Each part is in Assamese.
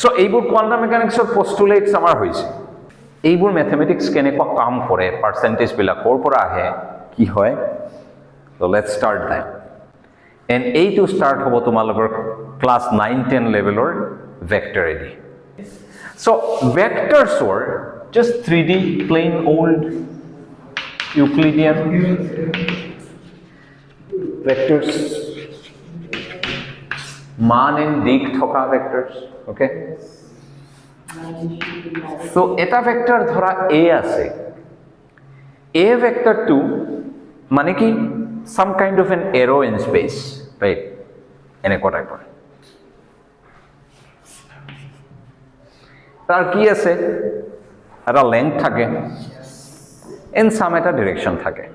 সো এইবোৰ কোৱান্টাম মেকানিক্সৰ পষ্টুলেটছ আমাৰ হৈছে এইবোৰ মেথমেটিক্স কেনেকুৱা কাম কৰে পাৰ্চেণ্টেজবিলাক ক'ৰ পৰা আহে কি হয় so let's start that and এইটো ষ্টাৰ্ট হ'ব তোমালোকৰ ক্লাছ 9-10 লেভেলৰ ভেক্টৰেদি সো ভেক্টৰছৰ just 3D plain old Euclidean vectors মান এণ্ড দিক থকা ভেক্টৰছ ওকে সো এটা ভেক্টৰ ধৰা এ আছে এ ভেক্টৰটো মানে কি some kind of an arrow in space right এনেকুৱা টাইপৰ তাৰ কি আছে এটা লেংথ থাকে in some এটা ডিৰেকশ্যন থাকে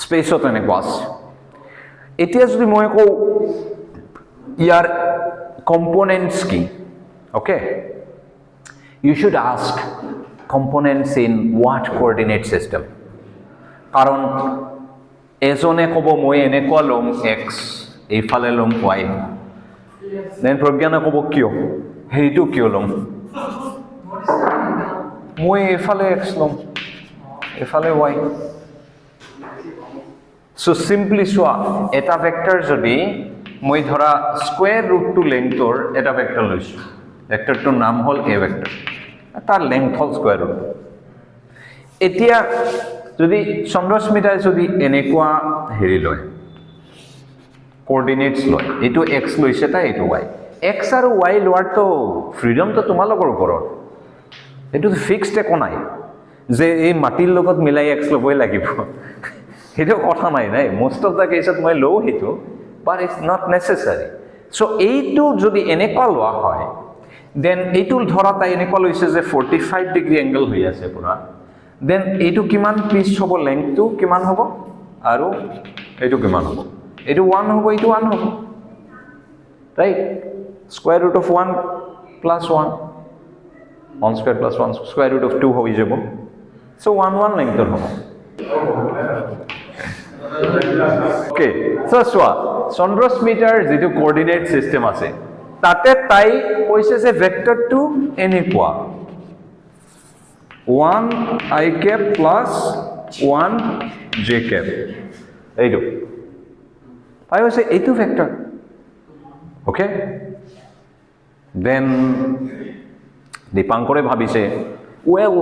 স্পেচত এনেকুৱা আছে এতিয়া যদি মই কওঁ ইয়াৰ কম্পোনেন্টস কি okay you should ask components in what coordinate system কারণ এজনে কব মই এনেকুৱা লম x এইফালে লম y দেন প্ৰজ্ঞানে কব কিয় হেইটো কিয় লম মই এইফালে x লম এইফালে y সো সিম্পলি সোৱা এটা ভেক্টৰ যদি মই ধৰা স্কয়াৰ ৰুট টু লেংথৰ এটা ভেক্টৰ লৈছো ভেক্টৰটোৰ নাম হল a ভেক্টৰ তাৰ লেংথ হল স্কয়াৰ ৰুট এতিয়া যদি চন্দ্ৰস্মিতাই যদি এনেকুৱা হেৰি লয় কোঅৰ্ডিনেটস লয় এটো x লৈছে তা এটো y x আৰু y লোৱাৰ তো ফ্ৰীডম তো তোমালোকৰ ওপৰত এটো ফিক্সড একো নাই যে এই মাটিৰ লগত মিলাই x লবই লাগিব এটো কথা নাই নাই মোস্ট অফ দা কেছত মই লও হেতু বাট ইটস নট নেসেসারি সো এইটো যদি এনেকুৱা লোৱা হয় দেন এইটো ধৰা তাই এনেকুৱা লৈছে যে 45 ডিগ্ৰী এংগল হৈ আছে পুৰা দেন এইটো কিমান পিচ হ'ব লেংথটো কিমান হ'ব আৰু এইটো কিমান হ'ব এইটো 1 হ'ব এইটো 1 হ'ব right square root of 1 plus 1 1 square plus 1 square root of 2 হৈ যাব সো 1 1 লেংথৰ হ'ব ওকে সো সোৱা চন্দ্ৰস্মিতাৰ যেটো কোঅৰ্ডিনেট সিস্টেম আছে তাতে তাই কৈছে যে ভেক্টৰটো এনেকুৱা 1 i cap plus 1 j cap এইটো তাই হৈছে এইটো ভেক্টৰ ওকে দেন দীপাঙ্কৰে ভাবিছে ওয়েল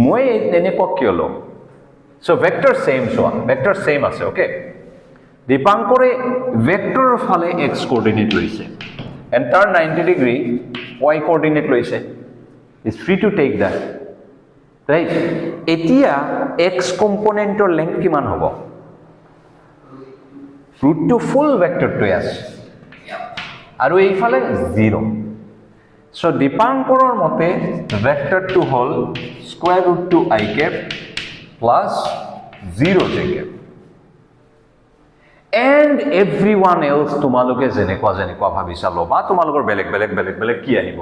মই এনেকুৱা কিয় লম সো ভেক্টৰ সেম আছে ওকে দীপাঙ্কৰে ভেক্টৰৰ ফালে x কোঅৰ্ডিনেট লৈছে and তাৰ 90 ডিগ্ৰী y কোঅৰ্ডিনেট লৈছে is free to take that right এতিয়া x কম্পোনেন্টৰ লেংথ কিমান হ'ব ৰুট টু ফুল ভেক্টৰটো আছে আৰু এইফালে 0 সো দীপাঙ্কৰৰ মতে ভেক্টৰটো হল square root two i cap plus 0 j cap and everyone else তোমালোকে যেনেকুৱা ভাবিছা লবা তোমালোকৰ বেলেগ কি আহিব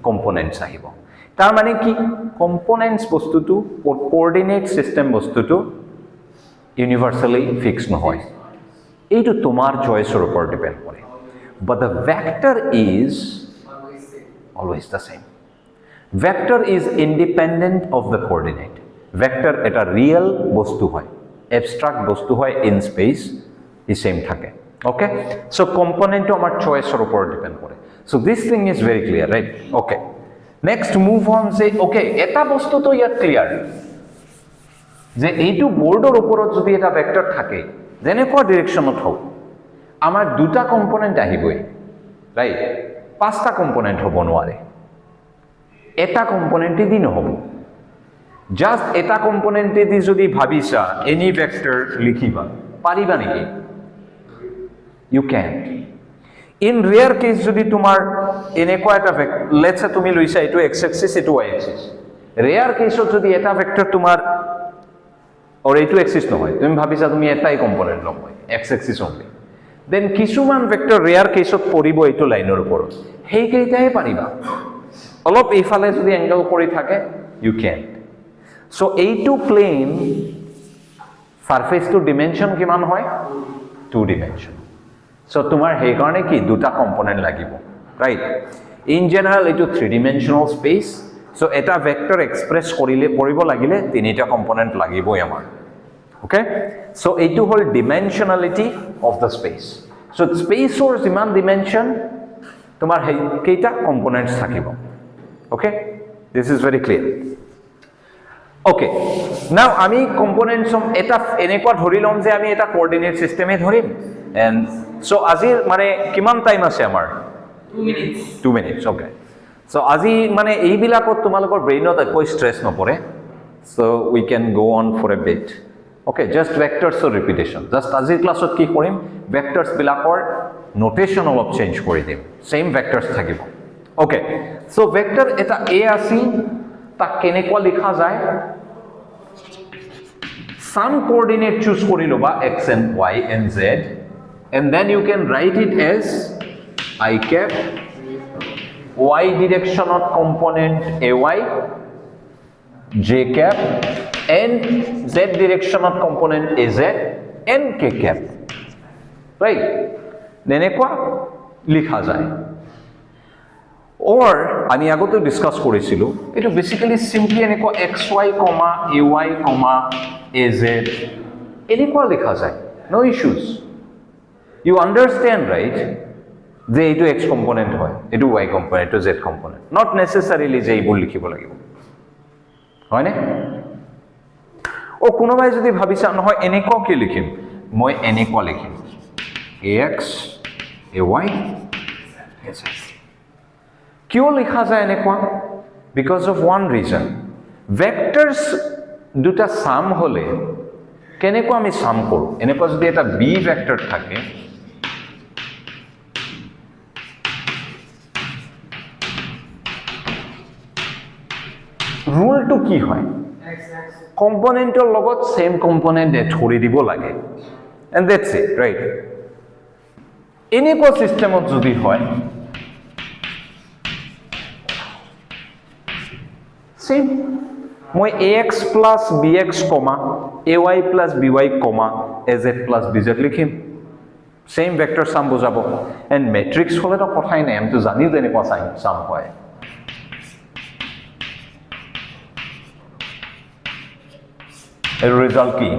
কম্পোনেন্টস আহিব তাৰ মানে কি কম্পোনেন্টস বস্তুটো কোঅৰ্ডিনেট সিস্টেম বস্তুটো ইউনিভাৰ্সালি ফিক্স নহয় এইটো তোমাৰ চয়েসৰ ওপৰত ডিপেন্ড কৰে but the vector is always the same vector is independent of the coordinate vector এটা রিয়েল বস্তু হয় abstract বস্তু হয় in space ই সেম থাকে okay so component to আমার চয়েসৰ ওপৰত ডিপেন্ড কৰে so this thing is very clear right okay next move on say okay এটা বস্তু তো ইয়াত ক্লিয়ার যে এইটো বোৰ্ডৰ ওপৰত যদি এটা ভেক্টৰ থাকে যেনেকুৱা ডিৰেকশ্যনত হোক আমাৰ দুটা কম্পোনেন্ট আহিবই ৰাইট পাঁচটা কম্পোনেন্ট হ'ব নোৱাৰে এটা কম্পোনেন্ট দি নহব জাস্ট এটা কম্পোনেন্ট দি যদি ভাবিছা এনি ভেক্টৰ লিখিবা পাৰিবা নেকি you can't in rare case যদি তোমাৰ এনেকুৱা এটা let's say তুমি লৈছা এটো x axis এটো y axis rare case যদি এটা ভেক্টৰ তোমাৰ or এটো axis নহয় তুমি ভাবিছা তুমি এটাই কম্পোনেন্ট লম x axis only then কিছুমান ভেক্টৰ rare case পৰিব এটো লাইনৰ ওপৰত হেই কেইটাই পাৰিবা অলপ এইফালে যদি এংগল কৰি থাকে you can't so এইটো প্লেন সারফেস টু ডিমেনশন কিমান হয় 2 ডিমেনশন সো তোমার হেই কারণে কি দুটা কম্পোনেন্ট লাগিব রাইট ইন জেনাৰেল এইটো 3 dimensional স্পেচ সো এটা ভেক্টৰ এক্সপ্ৰেছ কৰিব লাগিলে তিনিটা কম্পোনেন্ট লাগিবই আমাৰ ওকে সো এইটো হল ডিমেনশনালিটি অফ দ্য স্পেচ সো স্পেচৰ যিমান ডিমেনশন তোমাৰ কেইটা কম্পোনেন্টস থাকিব okay this is very clear okay নাও আমি কম্পোনেন্টস এটা এনেকুৱা ধৰি লম যে আমি এটা কোঅৰ্ডিনেট সিস্টেমে ধৰিম এন্ড সো আজি মানে কিমান টাইম আছে আমাৰ 2 minutes okay so আজি মানে এইবিলাকত তোমালোকৰ ব্ৰেইনত একো স্ট্ৰেছ নপৰে so we can go on for a bit okay just vectors or repetition just আজিৰ ক্লাছত কি কৰিম vectors বিলাকৰ নোটেশন অলপ চেঞ্জ কৰি দিম same vectors থাকিব okay so vector এটা a আছে তা কেনেকুৱা লিখা যায় some coordinate choose কৰি লবা x and y and z and then you can write it as I cap y direction of component ay j cap and z direction of component az and k cap right nenekwa likha jay or ami agote discuss korisilu eto basically simply enekwa xy ay az enekwa likha jay no issues you understand right যে এইটো x কম্পোনেন্ট হয় এইটো y কম্পোনেন্ট এইটো z কম্পোনেন্ট নট নেসেসারিলি যে এইবোৰ লিখিব লাগিব হয় নে ও কোনোবাই যদি ভাবিছা নহয় এনেকুৱা কি লিখিম মই এনেকুৱা লিখিম ax ay az কিয় লিখা যায় এনেকুৱা বিকজ অফ ওয়ান ৰিজন ভেক্টৰস দুটা সাম হলে কেনেকুৱা আমি সাম কৰো এনেকুৱা যদি এটা b ভেক্টৰ থাকে rule to কি হয় কম্পোনেন্টৰ লগত সেম কম্পোনেন্ট ধৰি দিব লাগে and that's it right এনেকুৱা সিস্টেমত যদি হয় সেম মই ax plus bx ay plus by az plus bz লিখিম সেম ভেক্টৰ সাম বুজাব and matrix হলে তো কথাই নাই আমি তো জানিও তেনেকুৱা সাম হয় a result key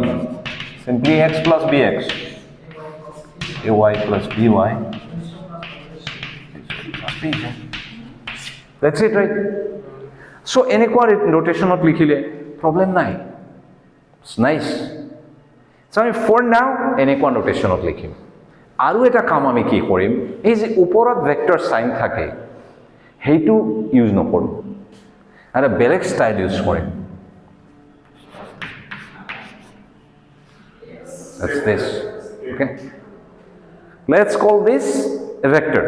simply x plus bx ay plus by that's it right so enekwa notation of likhile problem nai it's nice so for now enekwa notation of likhim aru eta kam ami ki korim ei je uporot vector sign thake heitu use nokoru ara belek style use korim that's this okay let's call this a vector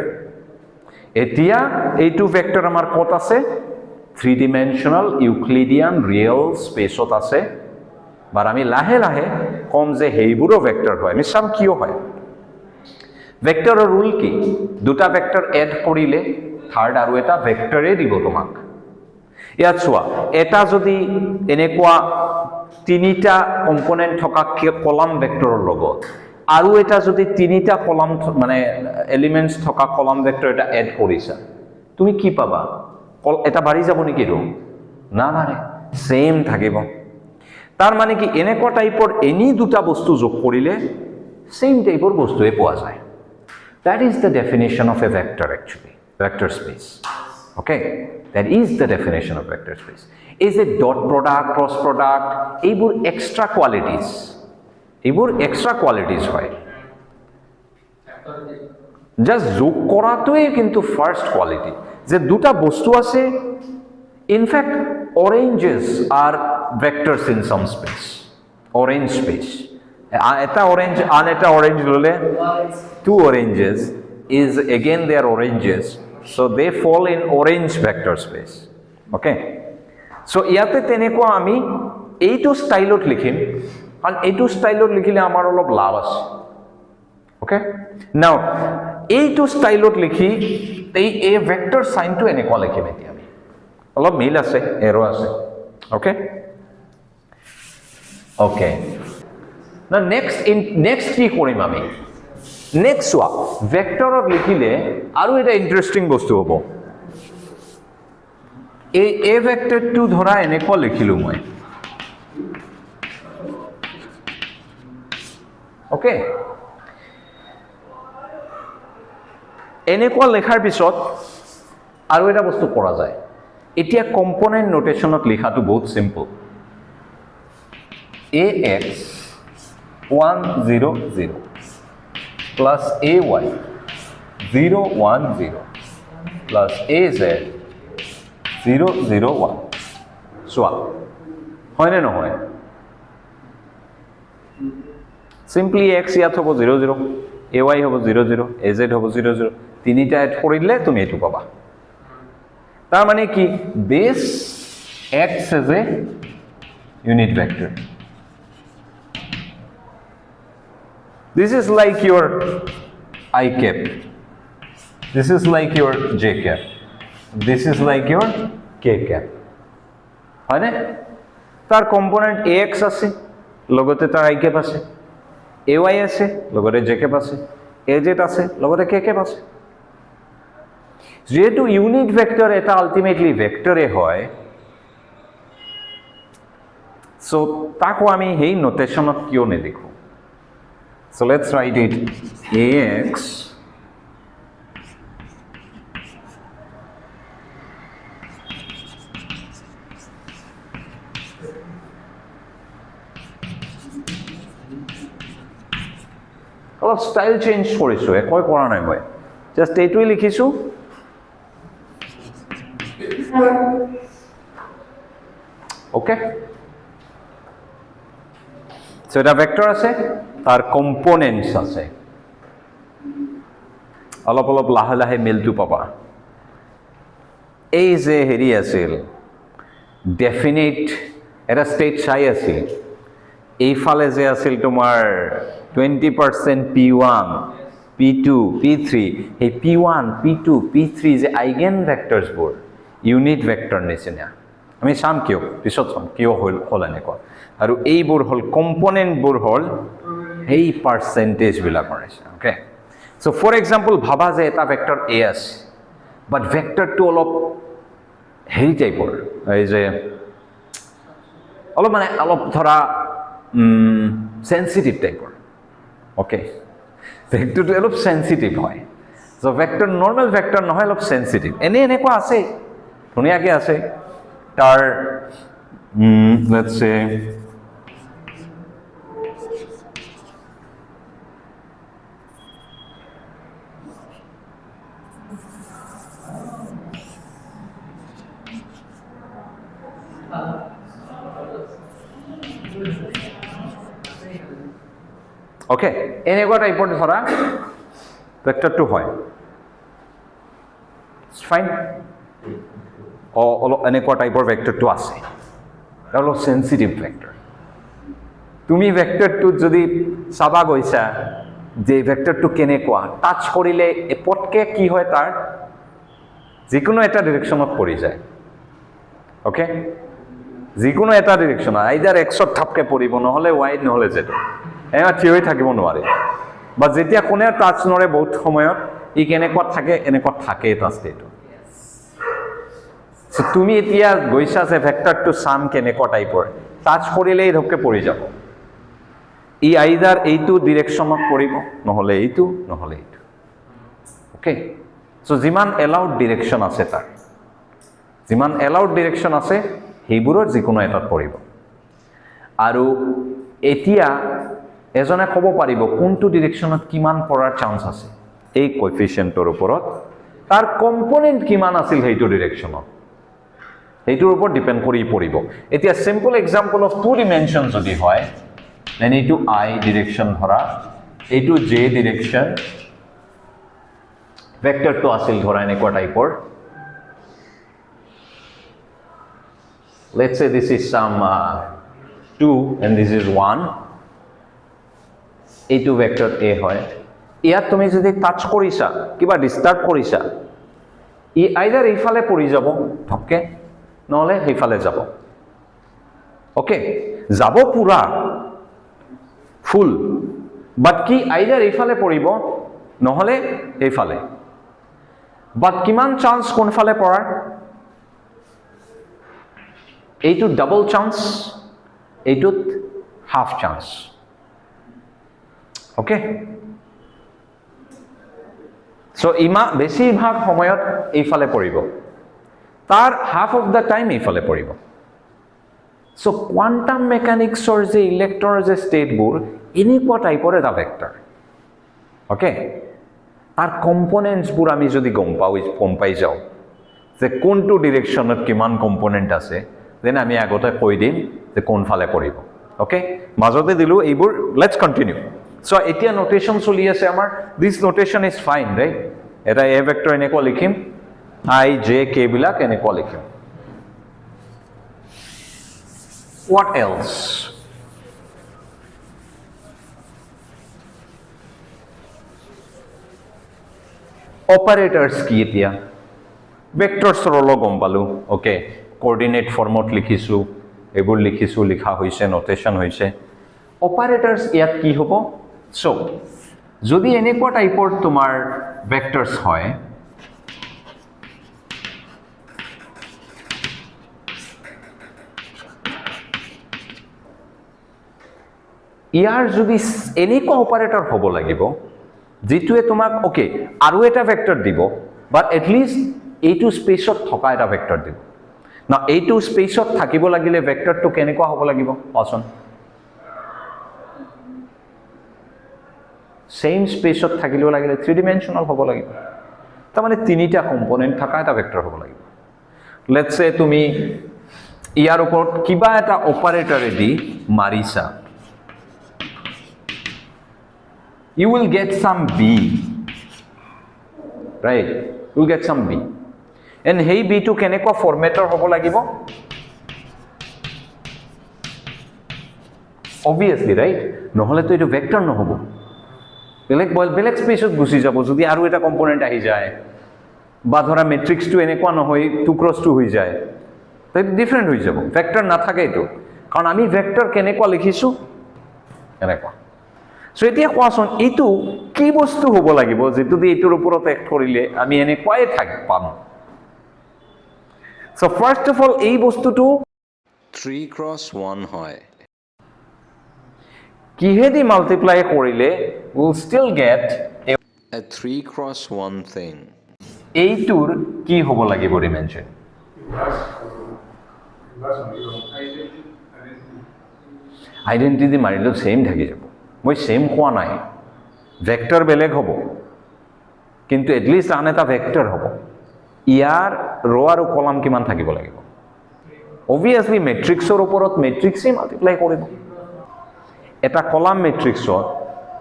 etia ei2 vector amar kot ase 3 dimensional euclidean real space ot ase bar ami lahe lahe kom je heiburo vector hoy ami sam kiyo hoy vector or rule ki duta vector add korile third aru eta vector e dibo tomak ইয়াত চোৱা এটা যদি এনেকুৱা তিনিটা কম্পোনেন্ট থকা কলাম ভেক্টৰৰ লগত আৰু এটা যদি তিনিটা কলাম মানে এলিমেন্টস থকা কলাম ভেক্টৰ এটা এড কৰিছা তুমি কি পাবা এটা বাঢ়ি যাব নেকি ৰ না বাঢ়ে সেম থাকিব তাৰ মানে কি এনেকুৱা টাইপৰ এনি দুটা বস্তু যোগ কৰিলে সেম টাইপৰ বস্তুৱে পোৱা যায় that is the definition of a vector actually vector space okay that is the definition of vector space is a dot product cross product ebur extra qualities hoy just jog koratoy kintu first quality je duta bostu ase in fact oranges are vectors in some space orange space eta orange and eta orange lole two oranges is again they are oranges so they fall in orange vector space okay so iate teneko ami eitu style ot likhim and eitu style ot likhile amar olob lav ase okay now eitu style ot likhi ei a vector sign to eneko likhim eti ami olob mil ase arrow ase okay now next ki korim ami next wa vector of likhile aru eta interesting bostu hobo এই এ ভেক্টৰটো ধৰা এনেকুৱা লিখিলো মই ওকে এনেকুৱা লেখাৰ পিছত আৰু এটা বস্তু কৰা যায় এতিয়া কম্পোনেন্ট নোটেশনত লিখাটো বহুত simple ax 1 0 0 plus ay 0 1 0 plus az 0 0 1 চোৱা হয় নে নহয় simply x ইয়াত হ'ব 0 0 ay হ'ব 0 0 az হ'ব 0 0 তিনিটা এড কৰিলে তুমি এটো পাবা তাৰ মানে কি this x is a unit vector this is like your I cap this is like your j cap this is like your k cap হয় নে তাৰ কম্পোনেন্ট ax আছে লগতে তাৰ I cap আছে ay আছে লগতে j cap আছে az আছে লগতে k cap আছে যেহেতু ইউনিট ভেক্টর এটা আলটিমেটলি ভেক্টরে হয় সো তাকো আমি হেই নোটেশনত কিয় নেদেখো so let's write it ax অলপ স্টাইল চেঞ্জ কৰিছো একো কৰা নাই মই জাস্ট এইটোই লিখিছো ওকে সো এটা ভেক্টর আছে তার কম্পোনেন্টস আছে অলপ অলপ লাহে লাহে মিলটো পাবা এই যে হেৰি আছিল ডেফিনিট এটা স্টেট চাই আছিল এইফালে যে আছিল তোমাৰ 20% p1 p2 p3 এই p1 p2 p3 যে আইগেন ভেক্টৰস বোৰ ইউনিট ভেক্টৰ নিচিনা আমি চাম কিয় পিছত চাম কিয় হল এনেকুৱা আৰু এইবোৰ হল কম্পোনেন্ট বোৰ হল এই পাৰ্সেন্টেজ বিলাকৰ আছে ওকে সো ফৰ এক্সাম্পল ভাবা যে এটা ভেক্টৰ a আছে বাট ভেক্টৰটো অলপ হেৰি টাইপৰ এই যে অলপ মানে অলপ ধৰা সেনসিটিভ টাইপৰ ওকে ভেক্টৰটো অলপ সেনসিটিভ হয় সো ভেক্টৰ নৰমাল ভেক্টৰ নহয় অলপ সেনসিটিভ এনেকুৱা আছে ধুনীয়াকৈ আছে তাৰ let's say okay এনেকুৱা টাইপৰ ধৰা ভেক্টৰটো হয় ফাইন অলপ এনেকুৱা টাইপৰ ভেক্টৰটো আছে অলপ সেনসিটিভ ভেক্টৰ তুমি ভেক্টৰটো যদি চাবা গৈছা যে ভেক্টৰটো কেনেকুৱা টাচ কৰিলে এপটকে কি হয় তাৰ যিকোনো এটা ডাইৰেকশনত পৰি যায় ওকে যিকোনো এটা ডাইৰেকশন আইদাৰ এক্সত থাপকে পৰিব নহলে ওয়াই নহলে জেড এয়া থিয় হৈ থাকিব নোৱাৰে বা যেতিয়া কোনে টাচ নৰে বহুত সময়ত ই কেনেকুৱা থাকে এটা ষ্টেট সো তুমি এতিয়া গৈছা যে ভেক্টৰটো সাম কেনেকুৱা টাইপৰ টাচ কৰিলেই ধপকে পৰি যাব ই আইদাৰ এইটো ডাইৰেকশনত পৰিব নহলে এইটো ওকে সো যিমান এলাউড ডাইৰেকশন আছে তাৰ যিমান এলাউড ডাইৰেকশন আছে সেইবোৰৰ যিকোনো এটাত পৰিব আৰু এতিয়া এজনে ক'ব পাৰিব কোনটো ডাইৰেকশনত কিমান পৰাৰ চান্স আছে এই কোএফিচিয়েন্টৰ ওপৰত তাৰ কম্পোনেন্ট কিমান আছিল সেইটো ডাইৰেকশনত এইটোৰ ওপৰত ডিপেন্ড কৰি পৰিব এতিয়া simple example of two dimension যদি হয় দেন এইটো আই ডাইৰেকশন ধৰা এইটো জে ডাইৰেকশন ভেক্টৰটো আছিল ধৰা এনেকুৱা টাইপৰ let's say this is some 2 and this is 1 এইটো ভেক্টৰ a হয় ইয়াত তুমি যদি টাচ কৰিছা কিবা ডিস্টাৰ্ব কৰিছা ই আইদাৰ এইফালে পৰি যাব ধপকে নহলে সেইফালে যাব ওকে যাব পুৰা ফুল বাট কি আইদাৰ এইফালে পৰিব নহলে এইফালে বাট কিমান চান্স কোনফালে পৰাৰ এইটোত ডাবল চান্স, এইটোত হাফ চান্স। অ'কে, চ' বেছিভাগ সময়ত এইফালে পৰিব, তাৰ হাফ অফ দ্য টাইম এইফালে পৰিব। চ' কোৱাণ্টাম মেকানিক্সৰ যে ইলেক্ট্ৰনৰ যে ষ্টেটবোৰ এনেকুৱা টাইপৰ এটা ভেক্টৰ। অ'কে, তাৰ কম্পনেণ্টছবোৰ আমি যদি গম পাই যাওঁ যে কোনটো ডিৰেকশ্যনত কিমান কম্পনেণ্ট আছে, দেন আমি আগতে কৈ দিম যে কোনফালে পৰিব। অ'কে, মাজতে দিলোঁ এইবোৰ। Let's continue. চ' এতিয়া নোটেশ্যন চলি আছে আমাৰ। দিছ নোটেশ্যন ইজ ফাইন, ৰাইট? এটা এ ভেক্টৰ এনেকুৱা লিখিম, আই জে কে বিলাক এনেকুৱা লিখিম। What else? Operators কি এতিয়া? Vectors ৰলো গম পালো। ওকে, কোঅৰ্ডিনেট ফৰ্মত লিখিছোঁ, এইবোৰ লিখিছোঁ, লিখা হৈছে, নোটেশ্যন হৈছে। অপাৰেটৰ্ছ ইয়াত কি হ'ব? চ' যদি এনেকুৱা টাইপৰ তোমাৰ ভেক্টৰ্ছ হয়, ইয়াৰ যদি এনেকুৱা অপাৰেটৰ হ'ব লাগিব যিটোৱে তোমাক ওকে আৰু এটা ভেক্টৰ দিব, বাট এটলিষ্ট এইটো স্পেচত থকা এটা ভেক্টৰ দিব। না, এইটো স্পেচত থাকিব লাগিলে ভেক্টৰটো কেনেকুৱা হ'ব লাগিব কোৱাচোন? সেম স্পেচত থাকিব লাগিলে 3 ডিমেনশ্যনেল হ'ব লাগিব। তাৰমানে তিনিটা কম্পনেণ্ট থকা এটা ভেক্টৰ হ'ব লাগিব। লেটছ সে তুমি ইয়াৰ ওপৰত কিবা এটা অপাৰেটৰেদি মাৰিছা, you will get some b, right? You will get some b, and hey b to kenekwa formator hobo lagibo? Obviously, right? নহলে তো এটো ভেক্টর নহব, বেলেগ স্পেসত গুছি যাব যদি আৰু এটা কম্পোনেন্ট আহি যায়, বা ধৰা ম্যাট্ৰিক্সটো এনেকুৱা নহয় 2x2 হৈ যায়, তাই ডিফাৰেন্ট হৈ যাব। ভেক্টৰ না থাকে এটো, কাৰণ আমি ভেক্টৰ কেনেকুৱা লিখিছো এনেকুৱা। সো এতিয়া কোৱাচোন এইটো কি বস্তু হ'ব লাগিব যেটো দি এইটোৰ ওপৰত এক্ট কৰিলে আমি এনেকুৱাই পাম? সো ফাৰ্স্ট অফ অল এই বস্তুটো 3x1 হয়। কিহেদি মাল্টিপ্লাই কৰিলে will still get a 3x1 thing. এইটোৰ কি হ'ব লাগিব ডিমেনশ্যন? আইডেন্টিটি মাৰিলেও সেম থাকি যাব। মই সেম কোৱা নাই, ভেক্টৰ বেলেগ হ'ব, কিন্তু এটলিষ্ট আন এটা ভেক্টৰ হ'ব। ইয়াৰ ৰ' আৰু কলাম কিমান থাকিব লাগিব? অবভিয়াছলি মেট্ৰিক্সৰ ওপৰত মেট্ৰিক্সেই মাল্টিপ্লাই কৰিব। এটা কলাম মেট্ৰিক্সত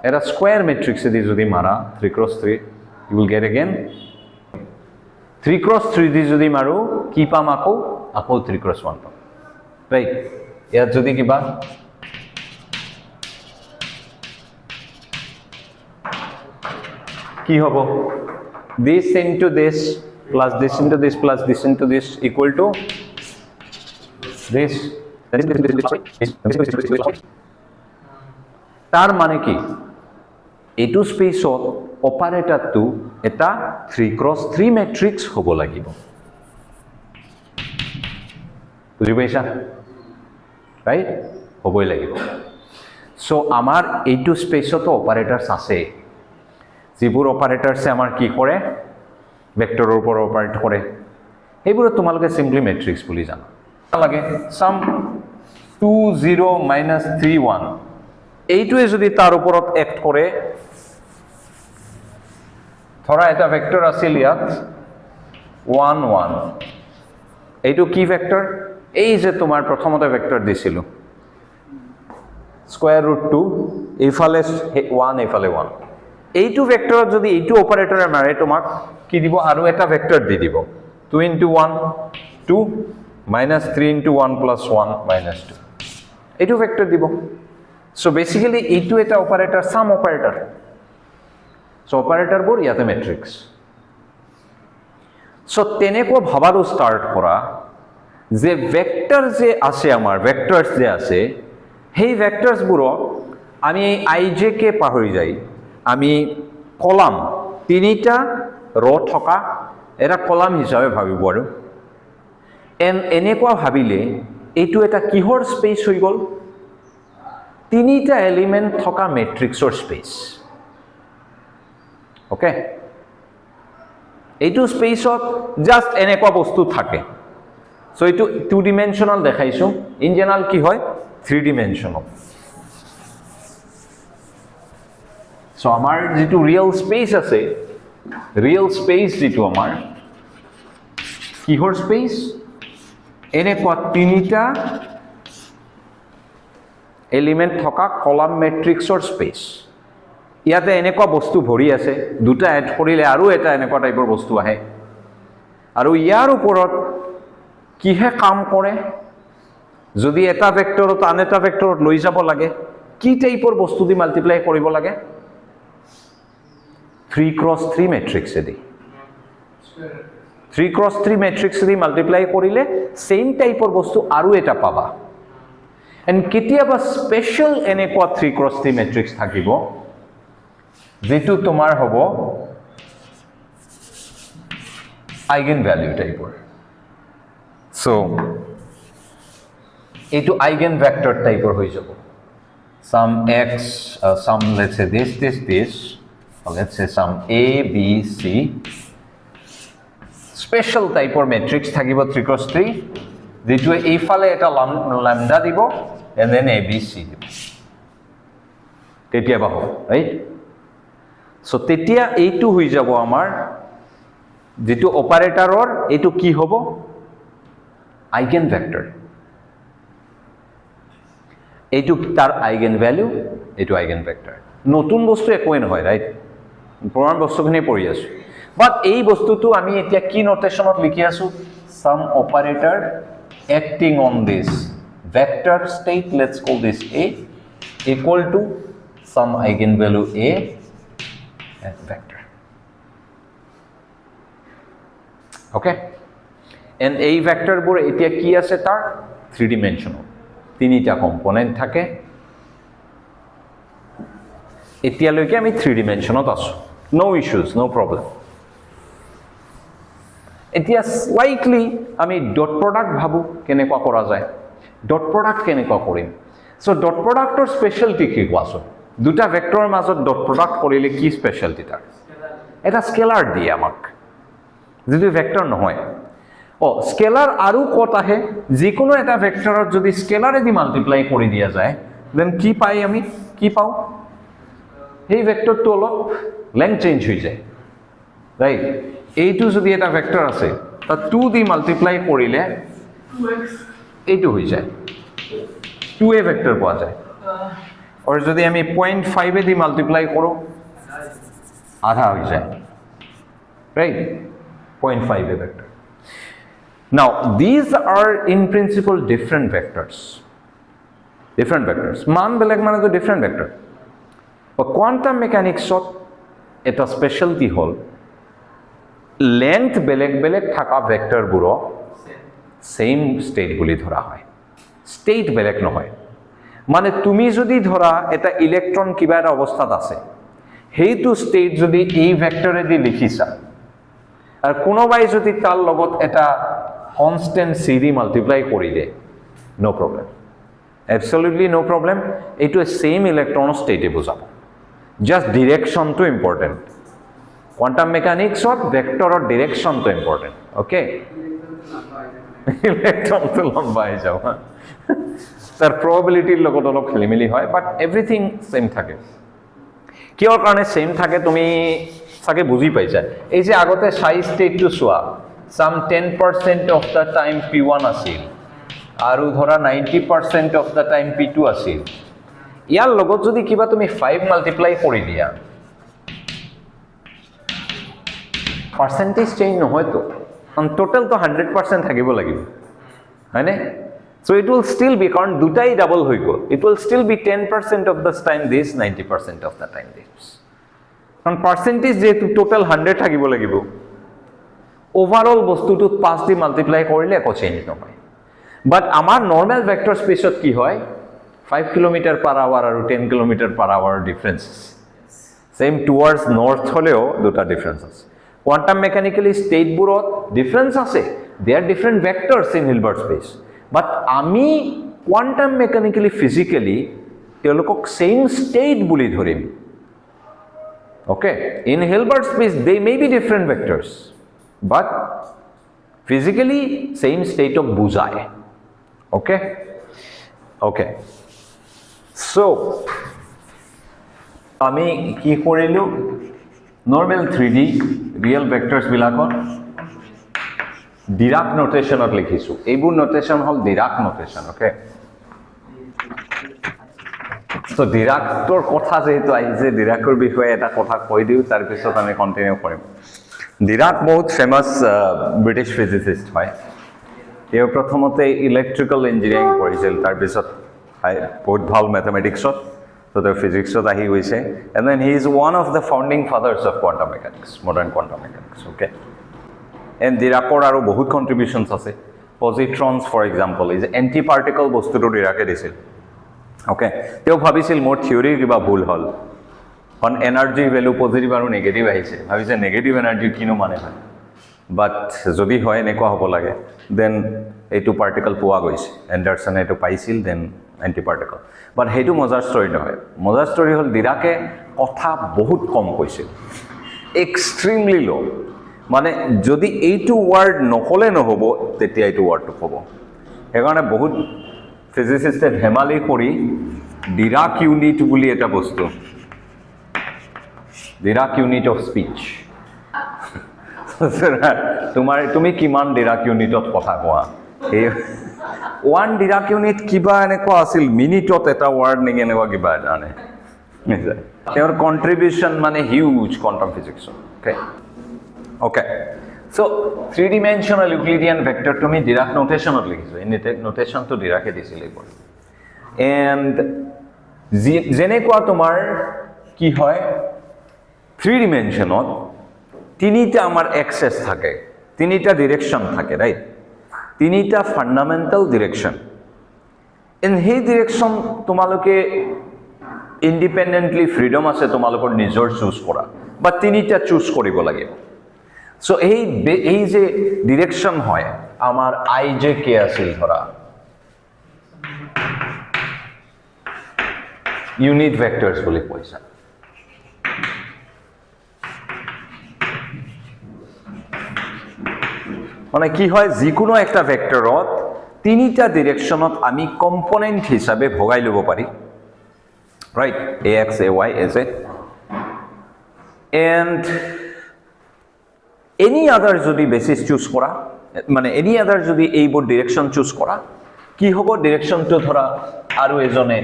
এটা স্কুৱেৰ মেট্ৰিক্সেদি যদি মাৰা 3x3, you will get again 3x3 দি যদি মাৰো কি পাম? আকৌ 3x1 পাম, ৰাইট? ইয়াত যদি কিবা কি হ'ব? this into this plus this into this plus this into this equal to this. তার মানে কি এইটো স্পেসত অপাৰেটৰটো এটা 3x3 ম্যাট্ৰিক্স হ'ব লাগিব। বুজি পাইছা? ৰাইট? হ'বই লাগিব। সো আমাৰ এইটো স্পেসতো অপাৰেটৰছ আছে, যিবোৰ অপাৰেটৰছে আমাৰ কি কৰে? ভেক্টৰৰ ওপৰত অপাৰেট কৰে। সেইবোৰত তোমালোকে সিম্পলি মেট্ৰিক্স বুলি জানা লাগে। সাম 2 0 -3 1 এইটোৱে যদি তাৰ ওপৰত এক্ট কৰে, ধৰা এটা ভেক্টৰ আছিল ইয়াত 1 1, এইটো কি ভেক্টৰ? এই যে তোমাৰ প্ৰথমতে ভেক্টৰ দিছিলো √2, এইফালে 1 এইফালে 1, এইটো ভেক্টৰত যদি এইটো অপাৰেটৰে মাৰে তোমাক কি দিব? আৰু এটা ভেক্টৰ দি দিব 2 × 1 2 -3 × 1 + 1 -2, এইটো ভেক্টৰ দিব। সো বেসিক্যালি এইটো এটা অপাৰেটৰ, সাম অপাৰেটৰ। সো অপাৰেটৰবোৰ ইয়াতে মেট্ৰিক্স। সো তেনেকুৱা ভাবাটো ষ্টাৰ্ট কৰা যে ভেক্টৰ যে আছে, আমাৰ ভেক্টৰ্ছ যে আছে, সেই ভেক্টৰ্ছবোৰক আমি আই জে কে পাহৰি যাই আমি কলাম, তিনিটা ৰ' থকা এটা কলাম হিচাপে ভাবিব। আৰু এনেকুৱা ভাবিলে এইটো এটা কিহৰ স্পেচ হৈ গ'ল তিনিটা এলিমেন্ট থকা মেট্ৰিক্সৰ স্পেচ ওকে এইটো স্পেচত জাস্ট এনেকুৱা বস্তু থাকে সো এইটো 2 ডিমেনশনাল দেখাইছো ইন জেনাৰেল কি হয় 3 ডিমেনশনাল সো আমাৰ যেটো ৰিয়েল স্পেচ আছে ৰিয়েল স্পেচ যেটো আমাৰ কিহৰ স্পেচ এনেকুৱা তিনিটা এলিমেন্ট থকা কলাম মেট্ৰিক্সৰ স্পেচ ইয়াতে এনেকুৱা বস্তু ভৰি আছে দুটা এড কৰিলে আৰু এটা এনেকুৱা টাইপৰ বস্তু আহে আৰু ইয়াৰ ওপৰত কিহে কাম কৰে যদি এটা ভেক্টৰত আন এটা ভেক্টৰত লৈ যাব লাগে কি টাইপৰ বস্তু দি মাল্টিপ্লাই কৰিব লাগে 3x3 মেট্ৰিক্স এদি 3x3 মেট্ৰিক্স দি মাল্টিপ্লাই কৰিলে সেম টাইপৰ বস্তু আৰু এটা পাবা এন্ড কেতিয়াবা স্পেশাল এনেকুৱা 3x3 মেট্ৰিক্স থাকিব যেটো তোমাৰ হ'ব আইগেন ভ্যালু টাইপৰ সো এইটো আইগেন ভেক্টৰ টাইপৰ হৈ যাব some x some let's say this let's say some a b c special টাইপৰ মেট্ৰিক্স থাকিব 3x3 যেটো এইফালে এটা ল্যামডা দিব and then a b c দিব তেতিয়া বাহ ৰাইট সো তেতিয়া এইটো হৈ যাব আমাৰ যেটো অপাৰেটৰৰ এইটো কি হ'ব আইগেন ভেক্টৰ এইটো তাৰ আইগেন ভ্যালু এইটো আইগেন ভেক্টৰ নতুন বস্তু একোই নহয় ৰাইট পুৰাণ বস্তুখিনি পঢ়ি আছো বাট এই বস্তুটো আমি এতিয়া কি নোটেশনত লিখি আছো some operator acting on this vector state let's call this a equal to some eigenvalue a and vector okay and এই ভেক্টৰবোৰ এতিয়া কি আছে তাৰ 3 dimensional তিনিটা কম্পোনেন্ট থাকে এতিয়ালৈকে আমি 3 dimensionত আছো no issues no problem এতিয়া স্লাইটলি আমি ডট প্ৰডাক্ট ভাবু কেনেকুৱা কৰা যায় ডট প্ৰডাক্ট কেনেকুৱা কৰিম সো ডট প্ৰডাক্টৰ স্পেশালিটি কি কোৱাছো দুটা ভেক্টৰৰ মাজত ডট প্ৰডাক্ট কৰিলে কি স্পেশালিটি তাৰ এটা স্কেলাৰ দিয়ে আমাক যেটো ভেক্টৰ নহয় স্কেলাৰ আৰু কত আহে যিকোনো এটা ভেক্টৰত যদি স্কেলাৰে দি মাল্টিপ্লাই কৰি দিয়া যায় দেন কি পাই আমি কি পাও এই ভেক্টৰটো অলপ লেংথ চেঞ্জ হৈ যায় ৰাইট এইটো যদি এটা ভেক্টৰ আছে তা 2 দি মাল্টিপ্লাই কৰিলে 2x এইটো হৈ যায় 2a ভেক্টৰ পোৱা যায় আৰু যদি আমি 0.5 এ দি মাল্টিপ্লাই কৰো আধা হৈ যায় right 0.5 a vector now these are in principle different vectors মান বেলেগ মানে তো different vector but quantum mechanics ত এটা স্পেশালিটি হল length বেলেগ থাকা ভেক্টৰ গুৰো same state বুলি ধৰা হয় state বেলেগ নহয় মানে তুমি যদি ধৰা এটা ইলেক্ট্ৰন কিবা এটা অৱস্থাত আছে হেইটো state যদি এই ভেক্টৰে দি লিখিছা আৰ কোনোবাই যদি তাৰ লগত এটা কনস্ট্যান্ট c দি মাল্টিপ্লাই কৰি দে no problem absolutely no problem এইটো সেম ইলেক্ট্ৰন স্টেটে বুজাব জাস্ট ডিৰেকশন তো ইম্পৰ্টেন্ট কোয়ান্টাম মেকানিক্স অফ ভেক্টৰৰ ডিৰেকশন তো ইম্পৰ্টেন্ট ওকে ইলেক্ট্ৰন তো লম্বা হৈ যাব তাৰ প্ৰবাবিলিটিৰ লগত অলপ খেলিমেলি হয় বাট এভৰিথিং সেম থাকে কিয়ৰ কাৰণে সেম থাকে তুমি সাকে বুজি পাইছা এই যে আগতে সাই স্টেটটো সোয়া সাম 10% অফ দা টাইম p1 আছিল আৰু ধৰা 90% অফ দা টাইম p2 আছিল ইয়াৰ লগত যদি কিবা তুমি 5 মাল্টিপ্লাই কৰি দিয়া পার্সেন্টেজ চেঞ্জ নহয় তো অন টোটাল তো 100% থাকিব লাগিব হয়নে so it will still be কারণ দুটাই ডাবল হৈ গল it will still be 10% of the time this 90% of the time this কারণ পার্সেন্টেজ যেহেতু টোটাল 100 থাকিব লাগিব ওভারঅল বস্তুটো 5 দি মাল্টিপ্লাই কৰিলে একো চেঞ্জ নহয় বাট আমাৰ নৰমাল ভেক্টৰ স্পেসত কি হয় 5 কিলোমিটাৰ পাৰ আওয়াৰ আৰু 10 kilometre per hour difference same towards north হলেও দুটা ডিফাৰেন্স আছে কোয়ান্টাম মেকানিক্যালি স্টেট বুৰত ডিফাৰেন্স আছে they are different vectors in Hilbert space but আমি কোৱাণ্টাম মেকানিকেলি ফিজিকেলি তেওঁলোকক চেইম ষ্টেট বুলি ধৰিম okay in Hilbert space they may be different vectors but physically same state of বুজায় okay okay so আমি কি কৰিলো normal 3D real vectors বিলাকত Dirac notationত লিখিছো এইবোৰ notation হল Dirac notation okay so Diracৰ কথা যেহেতু আহিছে Diracৰ বিষয়ে এটা কথা কৈ দিও তাৰ পিছত আমি কন্টিনিউ কৰিম Dirac বহুত ফেমাস ব্ৰিটিছ ফিজিচিষ্ট হয় তেওঁ প্ৰথমতে ইলেক্ট্ৰিক্যাল ইঞ্জিনিয়াৰিং কৰিছিল তাৰ পিছত বহুত ভাল ম্যাথমেটিক্সত so the physics ahi hoise and then he is one of the founding fathers of quantum mechanics modern quantum mechanics okay and Diracor aru bahut contributions ase positrons for example is anti particle bostu to Dirac disil okay teo bhabisil more theory kiba bhul hol on energy value positive aru negative ahise bhabise negative energy kino mane hoy but jodi hoy enekwa hobo lage then etu particle poa goise Anderson etu paisil then antiparticle but hetu মজাৰ story নহয় মজাৰ story হল Dirac কথা বহুত কম কৈছিল extremely low মানে যদি এইটো ওয়ার্ড নহলে নহব তেতিয়া এইটো ওয়ার্ডটো হ'ব একাৰণে বহুত ফিজিসিস্টে ধেমালি কৰি Dirac unit বুলি এটা বস্তু Dirac unit of speech তুমি কিমান Dirac unitত কথা কোৱা এই one Dirac unit kiba enekwa asil minute eta word ninge enekwa kiba jane their contribution mane huge quantum physics okay so three dimensional Euclidean vector to me Dirac notation ot likhiso in notation to Dirac e disile por and jenekwa tomar ki hoy three dimension ot tinita amar axis thake tinita direction thake right tinita fundamental direction in hey direction tomaloke independently freedom ase tomalokor nijor choose kora but tinita choose koribo lage so ei je direction hoy amar I j k asil dhora unit vectors boli koisa মানে কি হয় যিকোনো একটা ভেক্টরত তিনিটা ডিরেকশনত আমি কম্পোনেন্ট হিসাবে ভগাই লব পারি right ax ay az and any other যদি বেসিস চুজ করা মানে any other যদি এইবোৰ ডিৰেকশন চুজ কৰা কি হ'ব ডিৰেকশনটো ধৰা আৰু এজনে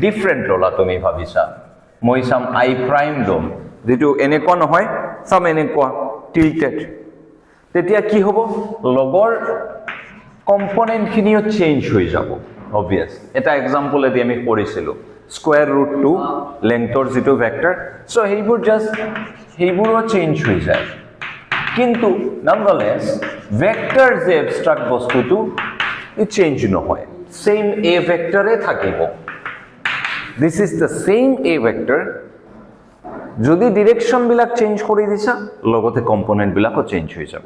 ডিফাৰেন্ট ললা তুমি ভাবিছা মই সাম I প্ৰাইম লম যেটো এনেকুৱা নহয় সাম এনেকুৱা টিল্টেড তেতিয়া কি হ'ব লগৰ কম্পোনেন্ট খিনিও চেঞ্জ হৈ যাব obvious এটা এক্সাম্পল এদি আমি কৰিছিলো স্কয়াৰ ৰুট 2 লেংথৰ যেটো ভেক্টৰ সো হেইবোৰ জাস্ট হেইবোৰও চেঞ্জ হৈ যায় কিন্তু nonetheless ভেক্টৰ যে এবস্ট্ৰাক্ট বস্তুটো ই চেঞ্জ নহয় সেম a ভেক্টৰে থাকিব this is the same a vector যদি ডিৰেকশন বিলাক চেঞ্জ কৰি দিছা লগতে কম্পোনেন্ট বিলাকও চেঞ্জ হৈ যাব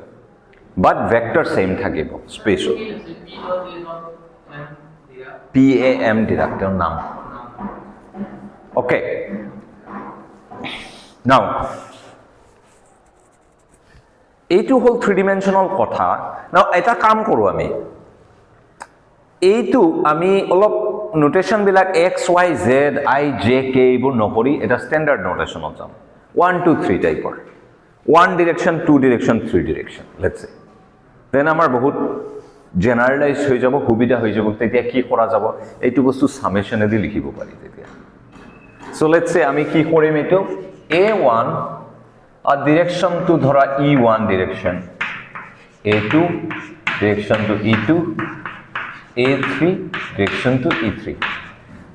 বাট ভেক্টৰ সেম থাকিব স্পেসত PAM Dirac নাম ওকে নাও এইটো হল থ্রি ডিমেনশনাল কথা নাও এটা কাম কৰো আমি এইটো আমি অলপ নোটেশন বিলাক x y z i j k এইবোৰ নকৰি এটা স্ট্যান্ডাৰ্ড নোটেশনত যাম 1 2 3 টাইপৰ 1 ডিৰেকশন 2 ডিৰেকশন 3 ডিৰেকশন লেটস সে দেন আমাৰ বহুত জেনাৰেলাইজ হৈ যাব সুবিধা হৈ যাব তেতিয়া কি কৰা যাব এইটো বস্তু সামেশনেদি লিখিব পাৰি তেতিয়া সো লেটস সে আমি কি কৰিম এটো a1 আর ডিরেকশন টু ধরা e1 direction a2 direction two e2 a3 direction to e3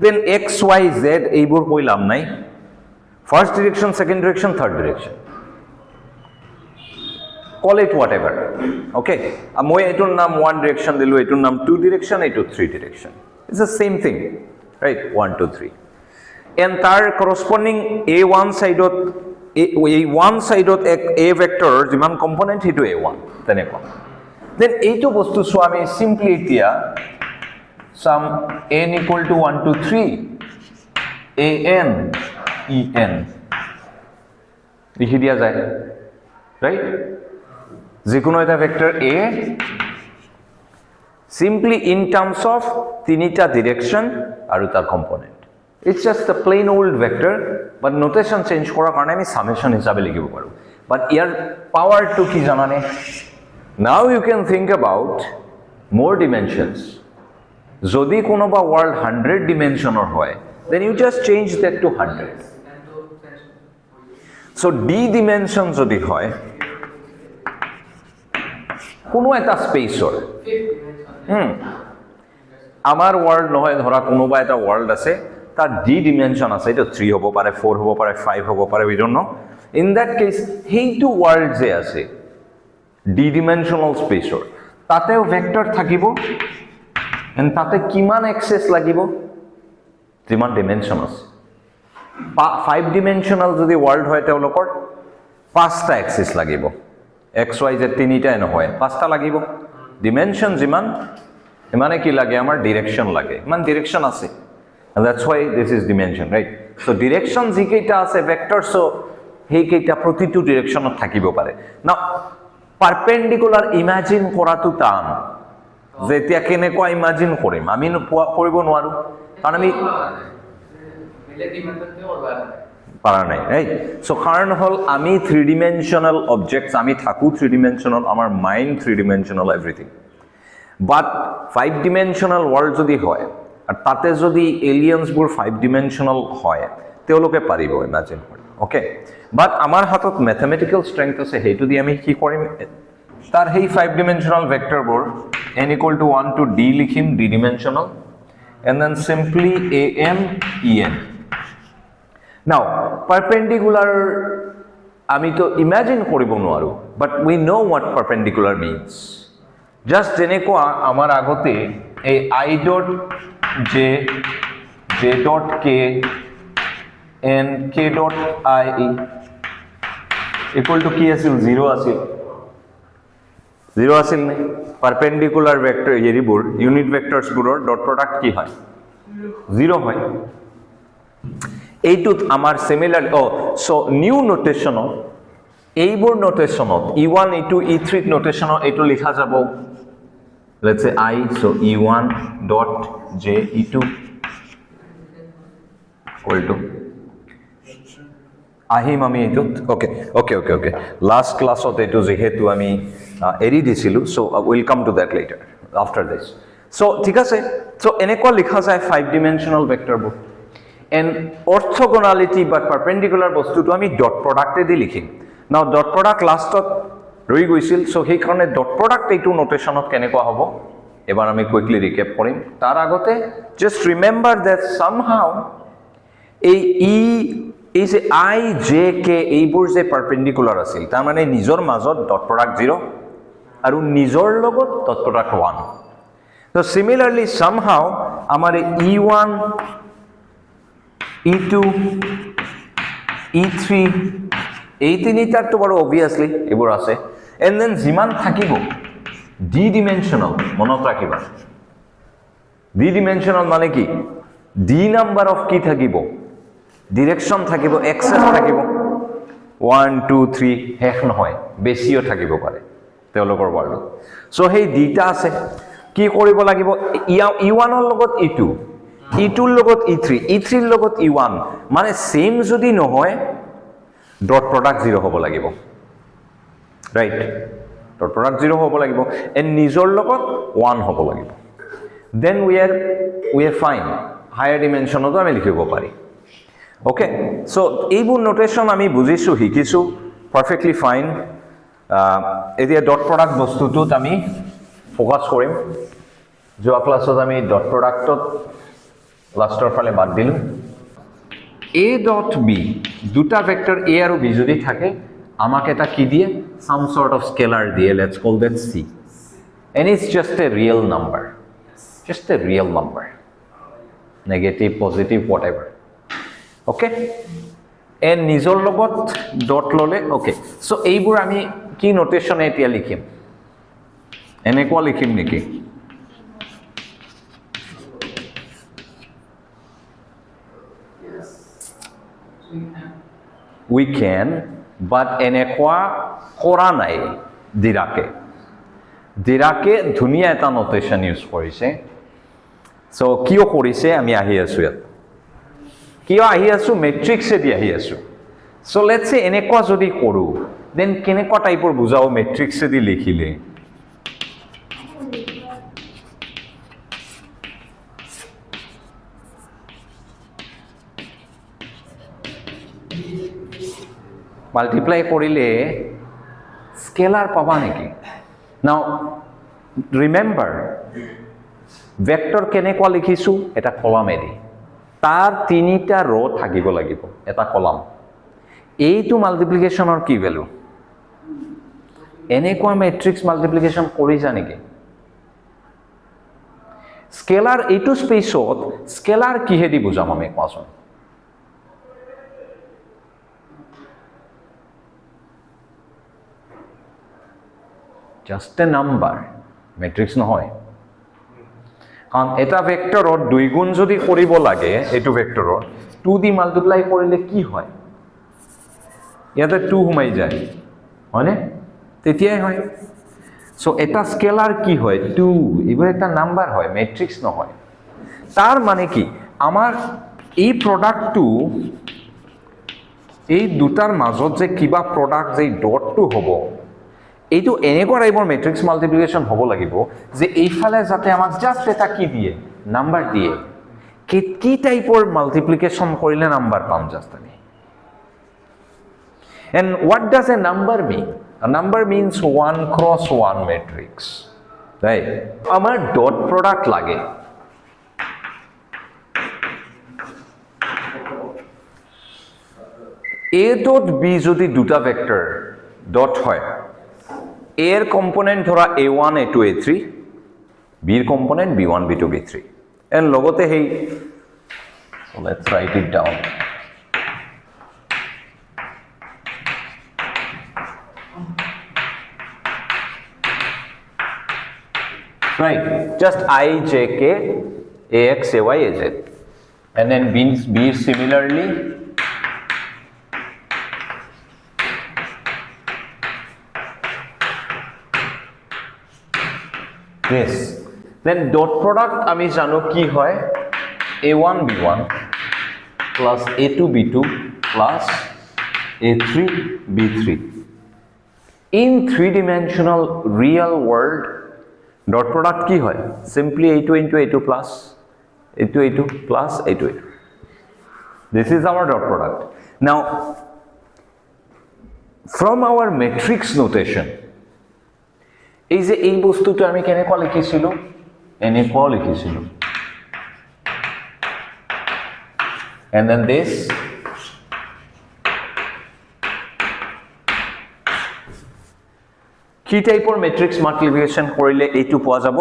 then x y z এইবোৰ কইলাম নাই first direction second direction third direction call it whatever okay মই এটোৰ নাম 1 direction দিলো এটোৰ নাম 2 direction এটো 3 direction it's the same thing right 1 2 3 and তাৰ corresponding a1 সাইডত a1 সাইডত a vector যিমান কম্পোনেন্ট হেতু a1 তেনেকুৱা then এইটো বস্তু সো আমি সিম্পলি এতিয়া some n equal to 1 to 3 an en লিখি দিয়া যায়, রাইট? যিকোনো এটা vector a simply in terms of তিনিটা ডিরেকশন আৰু তাৰ component. It's just a plain old vector, but notation change কৰাৰ কাৰণে আমি summation হিচাপে লিখিব পাৰো. But ইয়াৰ পাৱাৰটো কি জানানে? Now you can think about more dimensions. যদি কোনোবা world 100 dimensionৰ হয়, then you just change that to 100. So d dimension যদি হয় কোনো এটা স্পেসৰ, আমাৰ ওয়াৰ্ল্ড নহয়, ধৰা কোনোবা এটা ওয়াৰ্ল্ড আছে তাৰ d ডিমেনশন আছে, এটা 3 হ'ব পাৰে, 4 হ'ব পাৰে, 5 হ'ব পাৰে, we don't know. In that case সেইটো ওয়াৰ্ল্ড যে আছে d ডিমেনশনাল স্পেসৰ, তাতেও ভেক্টৰ থাকিব, এন্ড তাতে কিমান এক্সেস লাগিব, যিমান ডিমেনশন আছে. 5 ডিমেনশনাল যদি ওয়ার্ল্ড হয় তেওঁলোকৰ 5টা এক্সেস লাগিব, x y z তিনিটাই নহয়, 5টা লাগিব. ডিমেনশন যিমান মানে কি লাগে, আমাৰ ডিৰেকশন লাগে, ইমান ডিৰেকশন আছে, and that's why this is dimension, right? So direction যিকেইটা আছে ভেক্টৰ, so সেইকেইটা প্ৰতিটো ডিৰেকশনত থাকিব পাৰে. Now পাৰপেন্ডিকুলাৰ ইমাজিন কৰাটো টান, যে এতিয়া কেনেকুৱা ইমাজিন কৰিম, আমি কৰিব নোৱাৰো, কাৰণ আমি পাৰা নাই, ৰাইট? সো কাৰণ হল আমি 3 ডিমেনশনাল অবজেক্টস, আমি থাকো 3 ডিমেনশনাল, আমাৰ মাইন্ড 3 ডিমেনশনাল এভৰিথিং. বাট 5 ডিমেনশনাল ওয়াৰ্ল্ড যদি হয় আৰ তাতে যদি এলিয়েন্সবোৰ 5 ডিমেনশনাল হয়, তেওঁলোকে পাৰিব ইমাজিন কৰি, ওকে? বাট আমাৰ হাতত ম্যাথমেটিক্যাল স্ট্ৰেংথ আছে, সেইটো দি আমি কি কৰিম, তাৰ সেই 5 ডিমেনশনাল ভেক্টৰবোৰ n equal to 1 to d লিখিম, d dimensional, and then simply an en. Now perpendicular আমি তো ইমাজিন কৰিব নোৱাৰো, but we know what perpendicular means. Just যেনেকুৱা আমাৰ আগতে এই i dot j, j dot k and k dot i equal to কি আছিল, 0 আছিল, 0 আছিল নে? পারপেন্ডিকুলার ভেক্টর হেৰিবোৰ ইউনিট ভেক্টৰছবোৰৰ ডট প্ৰডাক্ট কি হয়, 0 হয়. এইটোত আমাৰ সিমিলাৰ, সো নিউ নোটেশনত এইবোৰ নোটেশনত e1 e2 e3 নোটেশনত এইটো লিখা যাব, let's say I, so e1 dot j e2 equal to আহিম আমি এইটোত, okay okay okay okay last ক্লাছত এইটো যেহেতু আমি এৰি দিছিলো, so will come to that letter after this. So ঠিক আছে, সো এনেকুৱা লিখা যায় 5 ডিমেনশনাল ভেক্টৰবোৰ, এণ্ড অৰ্থগোনালিটি বা পাৰপেন্ডিকুলাৰ বস্তুটো আমি ডট প্ৰডাক্টে দি লিখিম. নাও ডট প্ৰডাক্ট লাষ্টত ৰৈ গৈছিল, সো সেইকাৰণে ডট প্ৰডাক্ট এইটো নোটেশনত কেনেকুৱা হ'ব এবাৰ আমি কুইকলি ৰিকেপ কৰিম. তাৰ আগতে জাস্ট ৰিমেম্বাৰ দ্যাট সামহাউ এই যে i j k এইবোৰ যে পাৰপেন্ডিকুলাৰ আছিল, তাৰ মানে নিজৰ মাজত ডট প্ৰডাক্ট 0 আৰু নিজৰ লগত dot product 1. So similarly somehow আমাৰ e1 e2 e3 এই তিনিটাটো বাৰু অবভিয়াসলি এইবোৰ আছে, and then যিমান থাকিব d ডিমেনশনাল, মনত ৰাখিবা d ডিমেনশনাল মানে কি, d নাম্বার অফ কি থাকিব, ডিরেকশন থাকিব, এক্সেস থাকিব, 1 2 3 শেষ নহয়, বেছিও থাকিব পাৰে তেওঁলোকৰ ওয়াৰ্ল্ড. সো সেই দুটা আছে, কি কৰিব লাগিব, e1 ৰ লগত e2, e2 ৰ লগত e3, e3 ৰ লগত e1, মানে সেম যদি নহয় ডট প্ৰডাক্ট 0 হ'ব লাগিব, ৰাইট? ডট প্ৰডাক্ট 0 হ'ব লাগিব, এণ্ড নিজৰ লগত 1 হ'ব লাগিব, then we are fine, higher ডিমেনশনতো আমি লিখিব পাৰি. ওকে, সো এইবোৰ নোটেশন আমি বুজিছো, শিকিছো, পাৰফেক্টলি ফাইন. এতিয়া ডট প্ৰডাক্ট বস্তুটোত আমি ফোকাস কৰিম. যোৱা ক্লাছত আমি ডট প্ৰডাক্টত লাষ্টৰ ফালে বাদ দিলো. a ডট b, দুটা ভেক্টৰ a আৰু b যদি থাকে, আমাক এটা কি দিয়ে, some sort of scalar দিয়ে, let's call that c, and it's just a real number, just a real number, negative positive whatever. Okay, and নিজৰ লগত ডট ললে, ওকে. সো এইবোৰ আমি কি নোটেশন এতিয়া লিখিম, এনেকুৱা লিখিম নেকি, উই কেন, বাট এনেকুৱা কৰা নাই ডিৰাকে। ডিৰাকে ধুনীয়া এটা নোটেশ্যন ইউজ কৰিছে। চ' কিয় কৰিছে আমি আহি আছোঁ ইয়াত। কিয় আহি আছোঁ? মেট্ৰিক্সেদি আহি আছোঁ। চ' লেটছ চে এনেকুৱা যদি কৰোঁ, দেন কেনেকুৱা টাইপৰ বুজাও মেট্ৰিক্সেদি লিখিলে? মাল্টিপ্লাই কৰিলে স্কেলাৰ পাবা নেকি? নাও ৰিমেম্বাৰ, ভেক্টৰ কেনেকুৱা লিখিছোঁ? এটা কলামেদি, তাৰ 3টা ৰ' থাকিব লাগিব, এটা কলাম। এইটো মাল্টিপ্লিকেশ্যনৰ কি ভেলু? এনেকুৱা মেট্ৰিক্স মাল্টিপ্লিকেশ্যন কৰিছা নেকি? স্কেলাৰ এইটো স্পেচত স্কেলাৰ কিহেদি বুজাম আমি কোৱাচোন? জাষ্ট এ নাম্বাৰ, মেট্ৰিক্স নহয়। কাৰণ এটা ভেক্টৰত 2 গুণ যদি কৰিব লাগে, এইটো ভেক্টৰত 2 দি মাল্টিপ্লাই কৰিলে কি হয়? ইয়াতে 2 সোমাই যায়, হয়নে? তেতিয়াই হয়। চ' এটা স্কেলাৰ কি হয়? 2। এইবোৰ এটা নাম্বাৰ হয়, মেট্ৰিক্স নহয়। তাৰ মানে কি? আমাৰ এই প্ৰডাক্টটো, এই দুটাৰ মাজত যে কিবা প্ৰডাক্ট যে ডটটো হ'ব, এইটো এনেকুৱা টাইপৰ মেট্ৰিক্স মাল্টিপ্লিকেশ্যন হ'ব লাগিব যে এইফালে যাতে আমাক জাষ্ট এটা কি দিয়ে? নাম্বাৰ দিয়ে। কি টাইপৰ মাল্টিপ্লিকেশ্যন কৰিলে নাম্বাৰ পাম জাষ্ট আমি? And what does a number mean? A number means 1 cross 1 matrix. Right? আমার dot product লাগে। A dot B যদি দুটা ভেক্টর ডট হয়, A এর কম্পোনেন্ট ধরা A1 A2 A3, B এর component B1 B2 B3, and লগতে হেই, so let's write it down. Right, just I, J, K, AX, AY, AZ, and then B similarly, this. Then dot product আমি জানো কি হয়? A1 B1 plus A2 B2 plus A3 B3. In 3-dimensional real world, dot product কি হয়? Simply A2 into A2 plus A2 A2 plus A2 A2. This is our dot product. Now, from our matrix notation, এই যে এই বস্তুটো আমি কেনেকুৱা লিখিছিলোঁ? এনেকুৱা লিখিছিলোঁ। And then this, কি টাইপৰ মেট্ৰিক্স মাল্টিপ্লিকেশ্যন কৰিলে এইটো পোৱা যাব?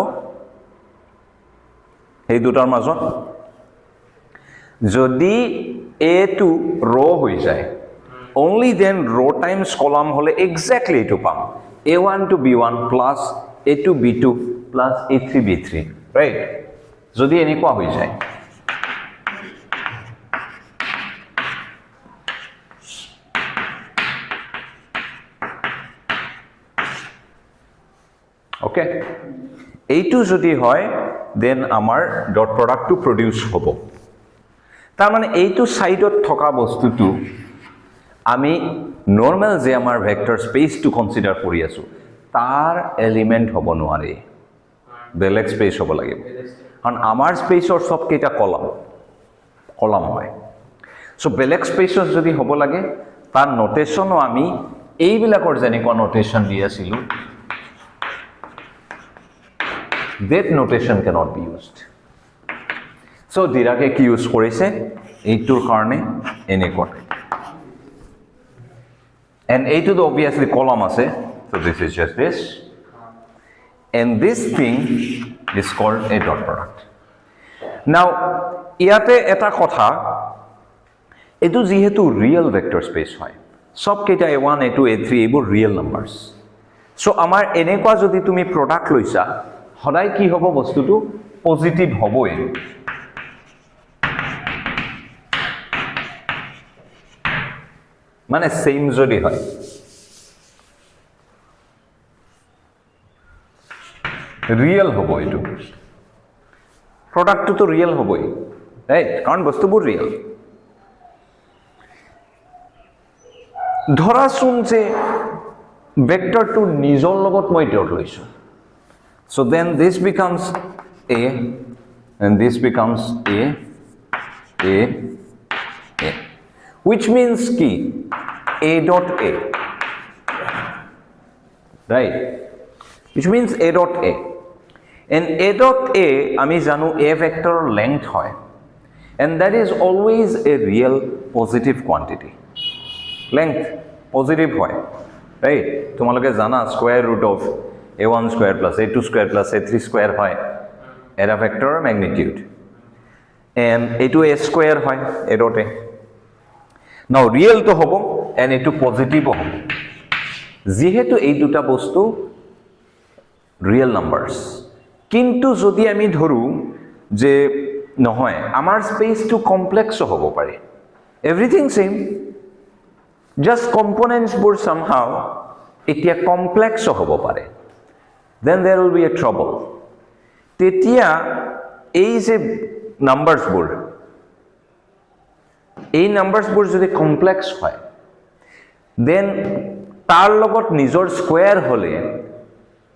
এই দুটাৰ মাজত যদি A2 ৰ' হৈ যায়, only then row times column হলে exactly এইটো পাম। A1 to B1 plus A2 B2 plus A3 B3, right? যদি এনেকুৱা হৈ যায়, ওকে, এইটো যদি হয় দেন আমাৰ ডট প্ৰডাক্টটো প্ৰডিউচ হ'ব। তাৰ মানে এইটো সাইডত থকা বস্তুটো আমি নৰ্মেল যে আমাৰ ভেক্টৰ স্পেচটো কনসিডাৰ কৰি আছো, তাৰ এলিমেন্ট হ'ব নোৱাৰে, বেলেগ স্পেচ হ'ব লাগিব। কাৰণ আমাৰ স্পেচৰ সব কেইটা কলাম হয়। সো বেলেগ স্পেচত যদি হ'ব লাগে, তাৰ নোটেশনো আমি এইবিলাকৰ যেনেকুৱা নোটেশন দি আছিলো, that notation cannot be used. So Dirake কি ইউজ কৰিছে? এইটোৰ কাৰণে এনেকুৱা। And A2 তো obviously column আছে, so this is just this. And this thing is called a dot product. Now, ইয়াতে এটা কথা, এইটো যেহেতু রিয়েল ভেক্টর স্পেস হয়, সব কেইটা A1 A2 A3 এইবোৰ ৰিয়েল নাম্বাৰস। সো আমাৰ এনেকুৱা যদি তুমি প্ৰডাক্ট লৈছা, সদায় কি হ'ব? বস্তুটো পজিটিভ হ'বই। মানে সেম যদি হয় রিয়েল হ'ব এইটো প্ৰডাক্টটো তো ৰিয়েল হ'বই ৰাইট কাৰণ বস্তুবোৰ ৰিয়েল ধৰাচোন যে ভেক্টৰটো নিজৰ লগত মই ডট লৈছো so then this becomes a and this becomes a which means ki a dot a right which means a dot a and a dot a ami janu a vector length hoy and that is always a real positive quantity length positive hoy right tumaloke jana square root of a1 square plus a2 square plus a3 square hoy era vector magnitude and a2 a square hoy a dot a now real to hobo and a2 positive hobo যেহেতু এই দুটা বস্তু রিয়েল নাম্বারস কিন্তু যদি আমি ধরু যে নহয় আমার স্পেস টু কমপ্লেক্স হব পারে এভরিথিং সেম জাস্ট কম্পোনেন্টস বোৰ somehow এতিয়া কমপ্লেক্স হব পারে then there will be a trouble তেতিয়া এই যে নাম্বারস বোৰ এই নাম্বাৰস বোৰ যদি কমপ্লেক্স হয় then তাৰ লগত নিজৰ স্কয়ার হলে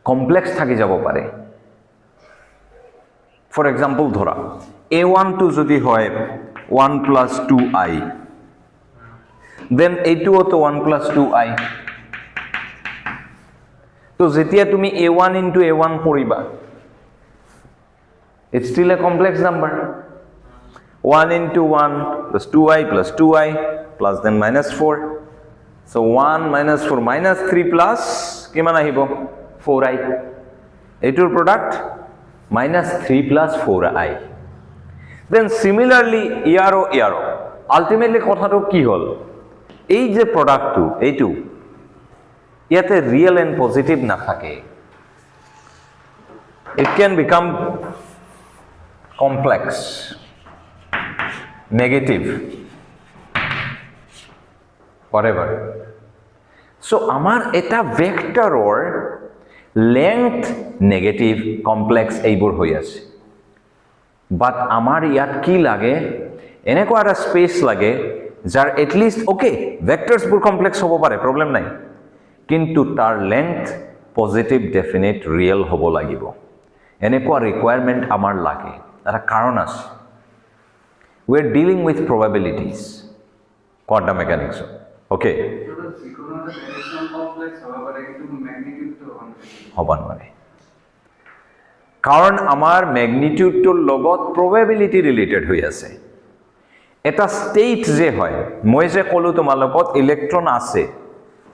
কমপ্লেক্স থাকি যাব পারে ফর এক্সাম্পল ধরা a1 টু যদি হয় 1 plus 2i then a2 তো 1 plus 2i তো যেতিয়া তুমি a1 into a1 কৰিবা it's still a complex number 1 into 1 plus 2i plus 2i plus then minus 4 so 1 minus 4 minus 3 plus কিমান আহিব 4i এটোৰ product minus 3 plus 4i then similarly ইয়াৰো ultimately কথাটো কি হল এই যে প্ৰডাক্টটো এইটো ইয়াতে রিয়েল এন্ড পজিটিভ না থাকে it can become complex negative whatever so আমার এটা ভেক্টৰৰ length negative complex এইবোৰ হৈ আছে but আমাৰ ইয়াত কি লাগে এনেকুৱা এটা স্পেস লাগে যাৰ at least okay vectors বোৰ complex হ'ব পাৰে problem নাই কিন্তু তাৰ length positive definite real হ'ব লাগিব এনেকুৱা requirement আমাৰ লাগে এটা কারণ আছে we are dealing with probabilities quantum mechanics okay হবা নোৱাৰে কাৰণ আমাৰ ম্যাগনিটিউডৰ লগত probability related হৈ আছে এটা স্টেট যে হয় মই যে কলো তোমাৰ লগত ইলেক্ট্ৰন আছে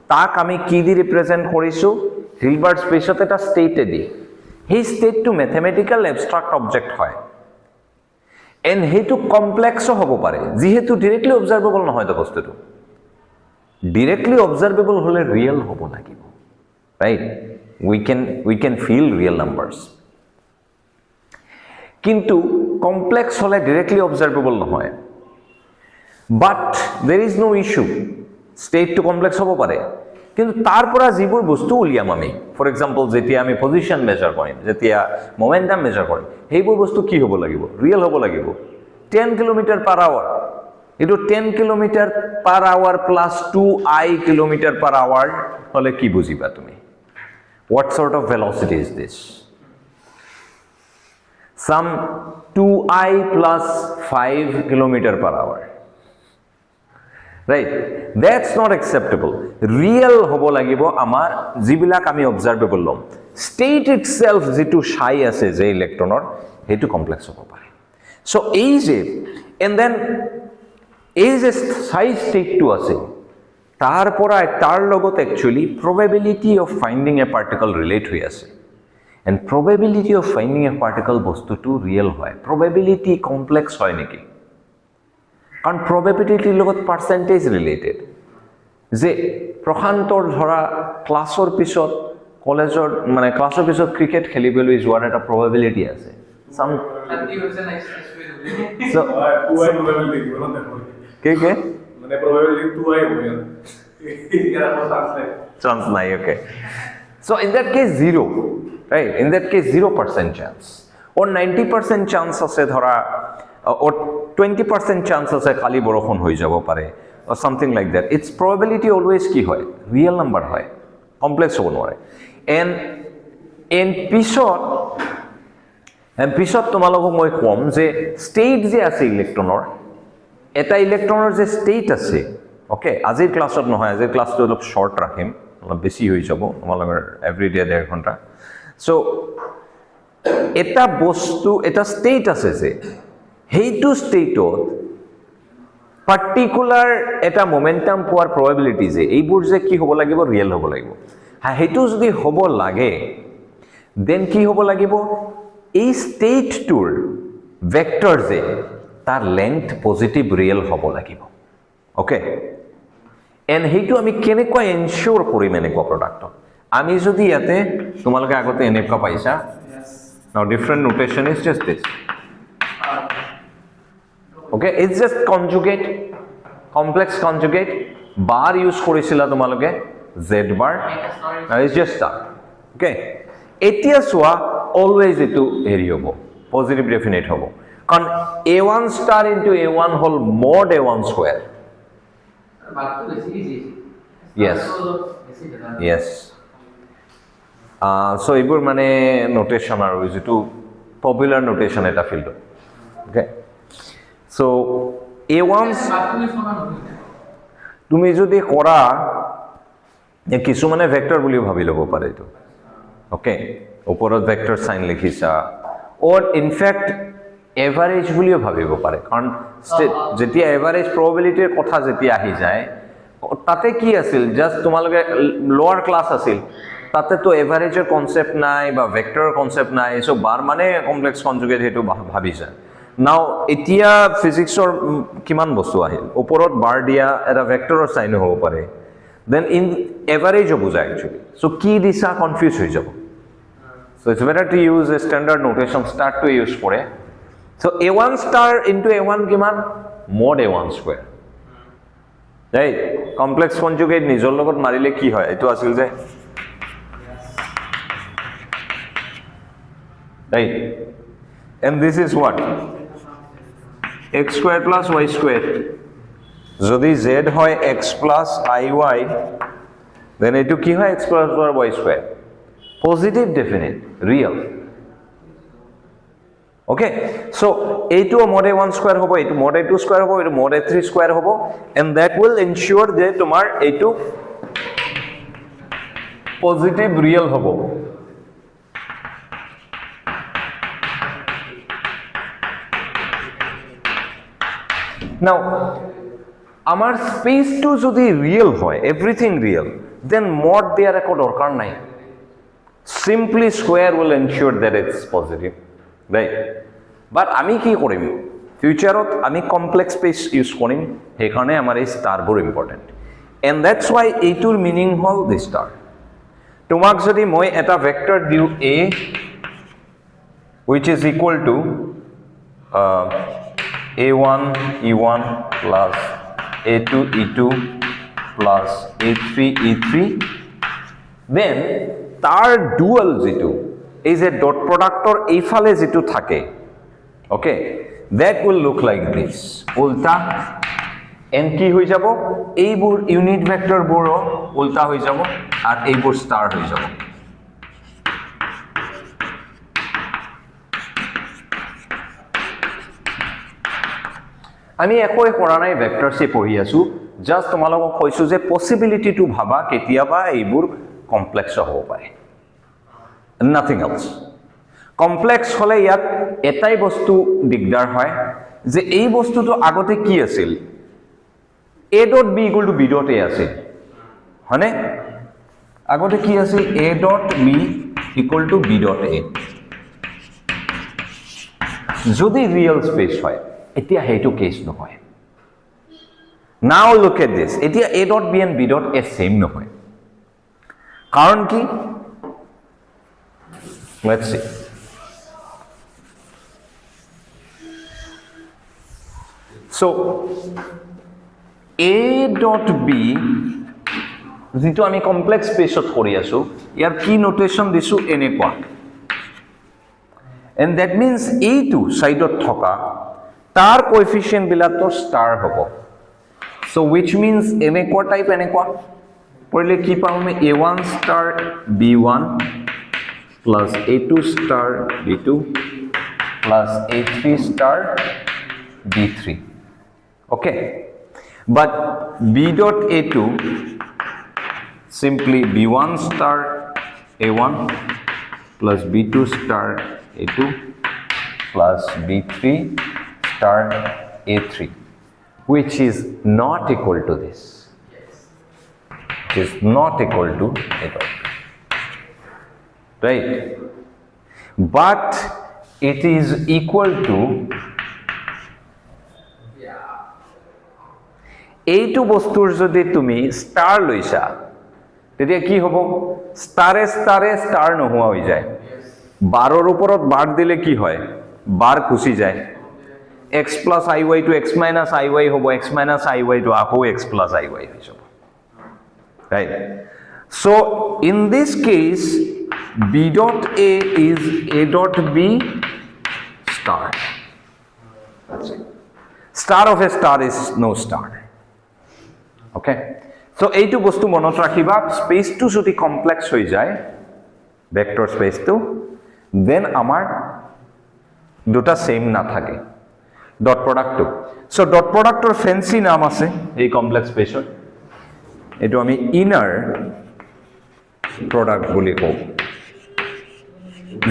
তাক আমি কি দি ৰিপ্ৰেজেন্ট কৰিছো হিলবাৰ্ট স্পেসত এটা স্টেটে দি হে স্টেটটো ম্যাথমেটিক্যাল এবস্ট্ৰাক্ট অবজেক্ট হয় এন্ড হেতু কমপ্লেক্স হ'ব পাৰে যেহেতু ডাইরেক্টলি অবজারভেবল নহয় তো বস্তুটো directly observable hole real hobo lagibo right we can feel real numbers kintu complex hole directly observable nohoy but there is no issue state to complex hobo pare kintu tar pora jibur bostu uliam ami for example jetia ami position measure korim jetia momentum measure korim heibur bostu ki hobo lagibo real hobo lagibo 10 km/h It is 10 km/h plus 2i km/h hole ki bujiba tumi what sort of velocity is this some 2i plus 5 km/h right that's not acceptable real hobo lagibo amar jibilak ami observable lom state itself jitu shai ase je electronor hetu complex hobo pare so ei je and then এই যে সাইজ স্টেটটো আছে তার পৰা তার লগত actually probability of finding a particle relate হৈ আছে and probability of finding a particle বস্তুটো রিয়েল হয় probability complex হয় নেকি কারণ probability লগত percentage related যে প্ৰশান্তৰ ধৰা ক্লাছৰ পিছত কলেজৰ মানে ক্লাছৰ পিছত ক্ৰিকেট খেলিবলৈ যোৱাৰ এটা probability আছে some so, probability के মানে probability 2 আই হবে ইয়ার কোনো চান্স নাই chance নাই, okay. So in that case 0, right? In that case 0% chance or 90% chance আছে ধরা or 20% chance আছে খালি বৰষুণ হৈ যাব পাৰে or something like that. Its probability always কি হয়, real number হয়, complex হ'ব নোৱাৰে. and পিছত তোমালোকক মই কম যে ষ্টেট যে আছে ইলেক্ট্ৰনৰ, এটা ইলেক্ট্ৰনৰ যে ষ্টেট আছে, অ'কে, আজিৰ ক্লাছত নহয়, আজিৰ ক্লাছটো অলপ শ্বৰ্ট ৰাখিম, অলপ বেছি হৈ যাব তোমালোকৰ এভৰিডে 1.5 ঘণ্টা. চ' এটা বস্তু, এটা ষ্টেট আছে যে সেইটো ষ্টেটত পাৰ্টিকুলাৰ এটা মোমেণ্টাম পোৱাৰ প্ৰবেবিলিটি যে এইবোৰ যে কি হ'ব লাগিব, ৰিয়েল হ'ব লাগিব. সেইটো যদি হ'ব লাগে দেন কি হ'ব লাগিব, এই ষ্টেটটোৰ ভেক্টৰ যে তাৰ লেংথ পজিটিভ ৰিয়েল হ'ব লাগিব, অ'কে. এণ্ড সেইটো আমি কেনেকুৱা এনচিয়'ৰ কৰিম এনেকুৱা প্ৰডাক্টত, আমি যদি ইয়াতে তোমালোকে আগতে এনেকুৱা পাইছা, now different notation is just this, okay, it's just conjugate, complex conjugate, bar use কৰিছিলা তোমালোকে, z bar, it's just that, okay. এতিয়া চোৱা অলৱেজ এইটো হেৰি হ'ব, পজিটিভ ডেফিনেট হ'ব, কাৰণ a1 ষ্টাৰ ইনটু a1 হ'ল mod a1 square. Yes. Yes. So এইবোৰ মানে নোটেশ্যন আৰু যিটো পপুলাৰ নোটেশ্যন এটা ফিল্ডত, অ'কে. চ' a1 তুমি যদি কৰা কিছুমানে ভেক্টৰ বুলিও ভাবি ল'ব পাৰে এইটো, অ'কে, ওপৰত ভেক্টৰ চাইন লিখিছা, অৰ ইনফেক্ট এভাৰেজ বুলিও ভাবিব পাৰে, কাৰণ যেতিয়া এভাৰেজ প্ৰবেবিলিটিৰ কথা যেতিয়া আহি যায় তাতে কি আছিল, জাষ্ট তোমালোকে লোৱাৰ ক্লাছ আছিল, তাতেতো এভাৰেজৰ কনচেপ্ট নাই বা ভেক্টৰৰ কনচেপ্ট নাই, চ' বাৰ মানে কমপ্লেক্স কনজুগেট সেইটো ভাবিছা. নাও এতিয়া ফিজিক্সৰ কিমান বস্তু আহিল, ওপৰত বাৰ দিয়া এটা ভেক্টৰৰ চাইনো হ'ব পাৰে, দেন ইন এভাৰেজো বুজায় একচুৱেলি. চ' কি দিছা কনফিউজ হৈ যাব. So' it's better to use a standard notation, ষ্টাৰটো ইউজ কৰে. So' a1 star into a1 কিমান, mod a1 square, right. Complex conjugate নিজৰ লগত মাৰিলে কি হয়, এইটো আছিল যে, right. And this is what, x square plus y square. যদি জেড হয় x plus i y, then এইটো কি হয়, x plus y square, positive definite real, okay. So' এইটো মড a1 স্কোৱাৰ হ'ব, এইটো মড a2 স্কোৱাৰ হ'ব, এইটো মড a3 স্কোৱাৰ হ'ব, এণ্ড দেট উইল এনচিয়'ৰ যে তোমাৰ এইটো পজিটিভ ৰিয়েল হ'ব. নাও আমাৰ স্পেচটো যদি ৰিয়েল হয়, এভৰিথিং ৰিয়েল, দেন মড দিয়াৰ একো দৰকাৰ নাই, simply square will answer that it's positive, right. But আমি কি কৰিম, ফিউচাৰত আমি কমপ্লেক্স স্পেচ ইউজ কৰিম, সেইকাৰণে আমাৰ এই ষ্টাৰবোৰ ইম্পৰ্টেণ্ট. এণ্ড দেটছ ৱাই এইটোৰ মিনিং হ'ল দি ষ্টাৰ. তোমাক যদি মই এটা ভেক্টৰ দিওঁ a which is equal to a1 e1 plus a2 e2 plus a3 e3, then তাৰ ডুৱেল যিটো এই যে ডট প্ৰডাক্টৰ এইফালে যিটো থাকে, okay, that will look like this, উল্টা. এণ্ড কি হৈ যাব, এইবোৰ ইউনিট ভেক্টৰবোৰো উল্টা হৈ যাব আৰু এইবোৰ ষ্টাৰ হৈ যাব. আমি একোৱে কৰা নাই, ভেক্টৰছে পঢ়ি আছোঁ, জাষ্ট তোমালোকক কৈছোঁ যে পচিবিলিটিটো ভাবা, কেতিয়াবা এইবোৰ কমপ্লেক্সো হ'ব পাৰে, নাথিং এলছ. কমপ্লেক্স হ'লে ইয়াত এটাই বস্তু দিগদাৰ হয় যে এই বস্তুটো আগতে কি আছিল, A dot B equal to B dot A আছিল, হয়নে? আগতে কি আছিল, A dot B equal to B dot A. যদি ৰিয়েল স্পেচ হয়, এতিয়া সেইটো কেছ নহয়. নাও লুক এট দিছ, এতিয়া A dot B and B dot A same নহয়, কাৰণ কি, লেটছ সি. চ' এ ডট বি যিটো আমি কমপ্লেক্স স্পেচত কৰি আছো ইয়াৰ কি নোটেশ্যন দিছো এনেকুৱা এণ্ড দ্যাট মিনছ এইটো ছাইডত থকা তাৰ কোএফিচিয়েণ্টবিলাকৰ ষ্টাৰ হ'ব চ' উইচ মিনছ এনেকুৱা টাইপ এনেকুৱা পঢ়িলে কি পাওঁ আমি a1 star b1 plus a2 star b2 plus a3 star b3 okay but b dot a2 simply b1 star a1 plus b2 star a2 plus b3 star a3 which is not equal to this. It is not equal to a dot. Right? But it is equal to এইটো বস্তুৰ যদি তুমি ষ্টাৰ লৈছা তেতিয়া কি হ'ব ষ্টাৰে ষ্টাৰে ষ্টাৰ নোহোৱা হৈ যায় 12 ৰ ওপৰত বাৰ দিলে কি হয় বাৰ গুচি যায় x plus iy to x minus iy হ'ব x minus iy to আকৌ x plus iy হৈ যাব right so in this case b dot a is a dot b star that's it star of a star is no star okay so এইটো বস্তু মনত ৰাখিবা স্পেসটো যদি কমপ্লেক্স হৈ যায় ভেক্টৰ স্পেসটো দেন আমাৰ দুটা সেম না থাকে ডট প্ৰডাক্টটো সো ডট প্ৰডাক্টৰ ফেন্সি নাম আছে এই কমপ্লেক্স স্পেসৰ এটো আমি ইনাৰ প্ৰডাক্ট বুলি কওঁ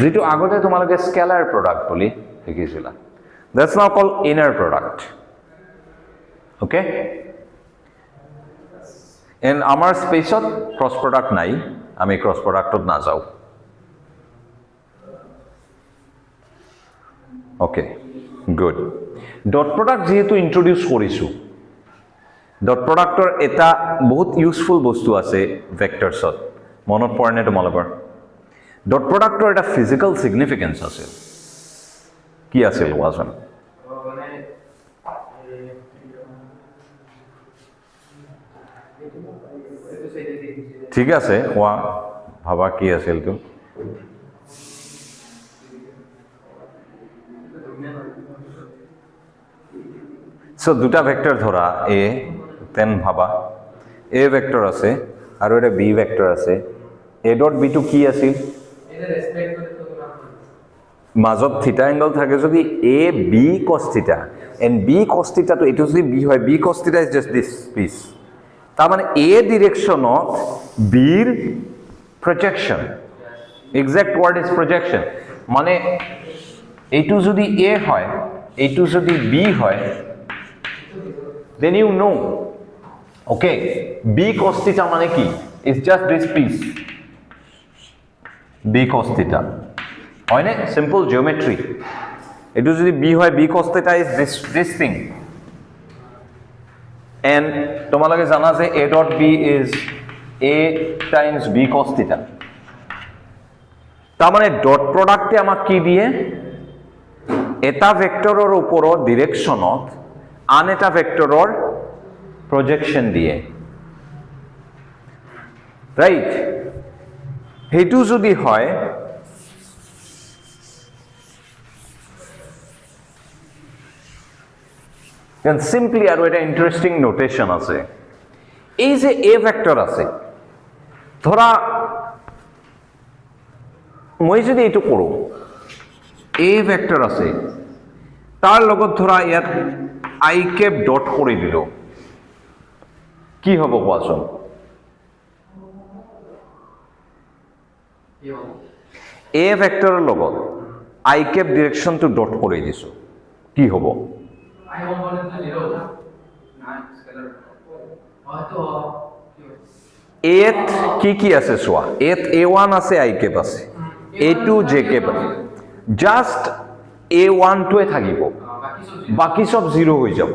যেটো আগতে তোমালোকে স্কেলাৰ প্ৰডাক্ট বুলি দেখিছিলা that's now called inner product okay and আমাৰ স্পেসত ক্ৰস প্ৰডাক্ট নাই আমি ক্ৰস প্ৰডাক্টত না যাও okay good dot product যেহেতু ইন্ট্ৰোডিউস কৰিছো dot productৰ এটা বহুত ইউজফুল বস্তু আছে ভেক্টৰছত মনত পৰনে তোমালোকৰ dot productৰ এটা ফিজিক্যাল সিগনিফিকেন্স আছে কি আছিল কোৱাচোন ঠিক আছে কোৱা ভাবা কি আছিল তো সো দুটা ভেক্টৰ ধৰা a তেন ভাবা a ভেক্টৰ আছে আৰু এটা b ভেক্টৰ আছে a ডট b টু কি আছিল মাজত থিটা এংগল থাকে যদি a b cos থিটা and b cos থিটা তো এটো যদি b হয় b cos থিটা is just this piece তার মানে a ডিরেকশনত b এর projection exact word is projection মানে এইটো যদি a হয় এইটো যদি b হয় then you know okay b cos theta মানে কি is just this piece b cos theta হয় না simple geometry এটো যদি b হয় b cos theta is this thing and তোমালোকে জানা যে a dot b is a times b cos theta তার মানে ডট প্রোডাক্টে আমাক কি দিয়ে এটা ভেক্টৰৰ ওপৰত ডিৰেকশনত আন এটা ভেক্টৰৰ প্ৰজেকশন দিয়ে ৰাইট হেতু যদি হয় দেন সিম্পলি আৰু এটা ইন্টাৰেস্টিং নোটেশন আছে এই যে a ভেক্টৰ আছে ধৰা মই যদি এটো কৰো a ভেক্টৰ আছে তাৰ লগত ধৰা ইয়াত i ক্যাপ ডট কৰি দিলো কি হ'ব কোৱাচোন a ভেক্টৰৰ লগত i ক্যাপ ডিৰেকশনটো ডট কৰি দিছো কি হ'ব এত কি আছে সোয়া এত a1 আছে i ক্যাপ আছে a2 j ক্যাপ আছে জাস্ট a1 টোৱে থাকিব বাকি সব 0 হৈ যাব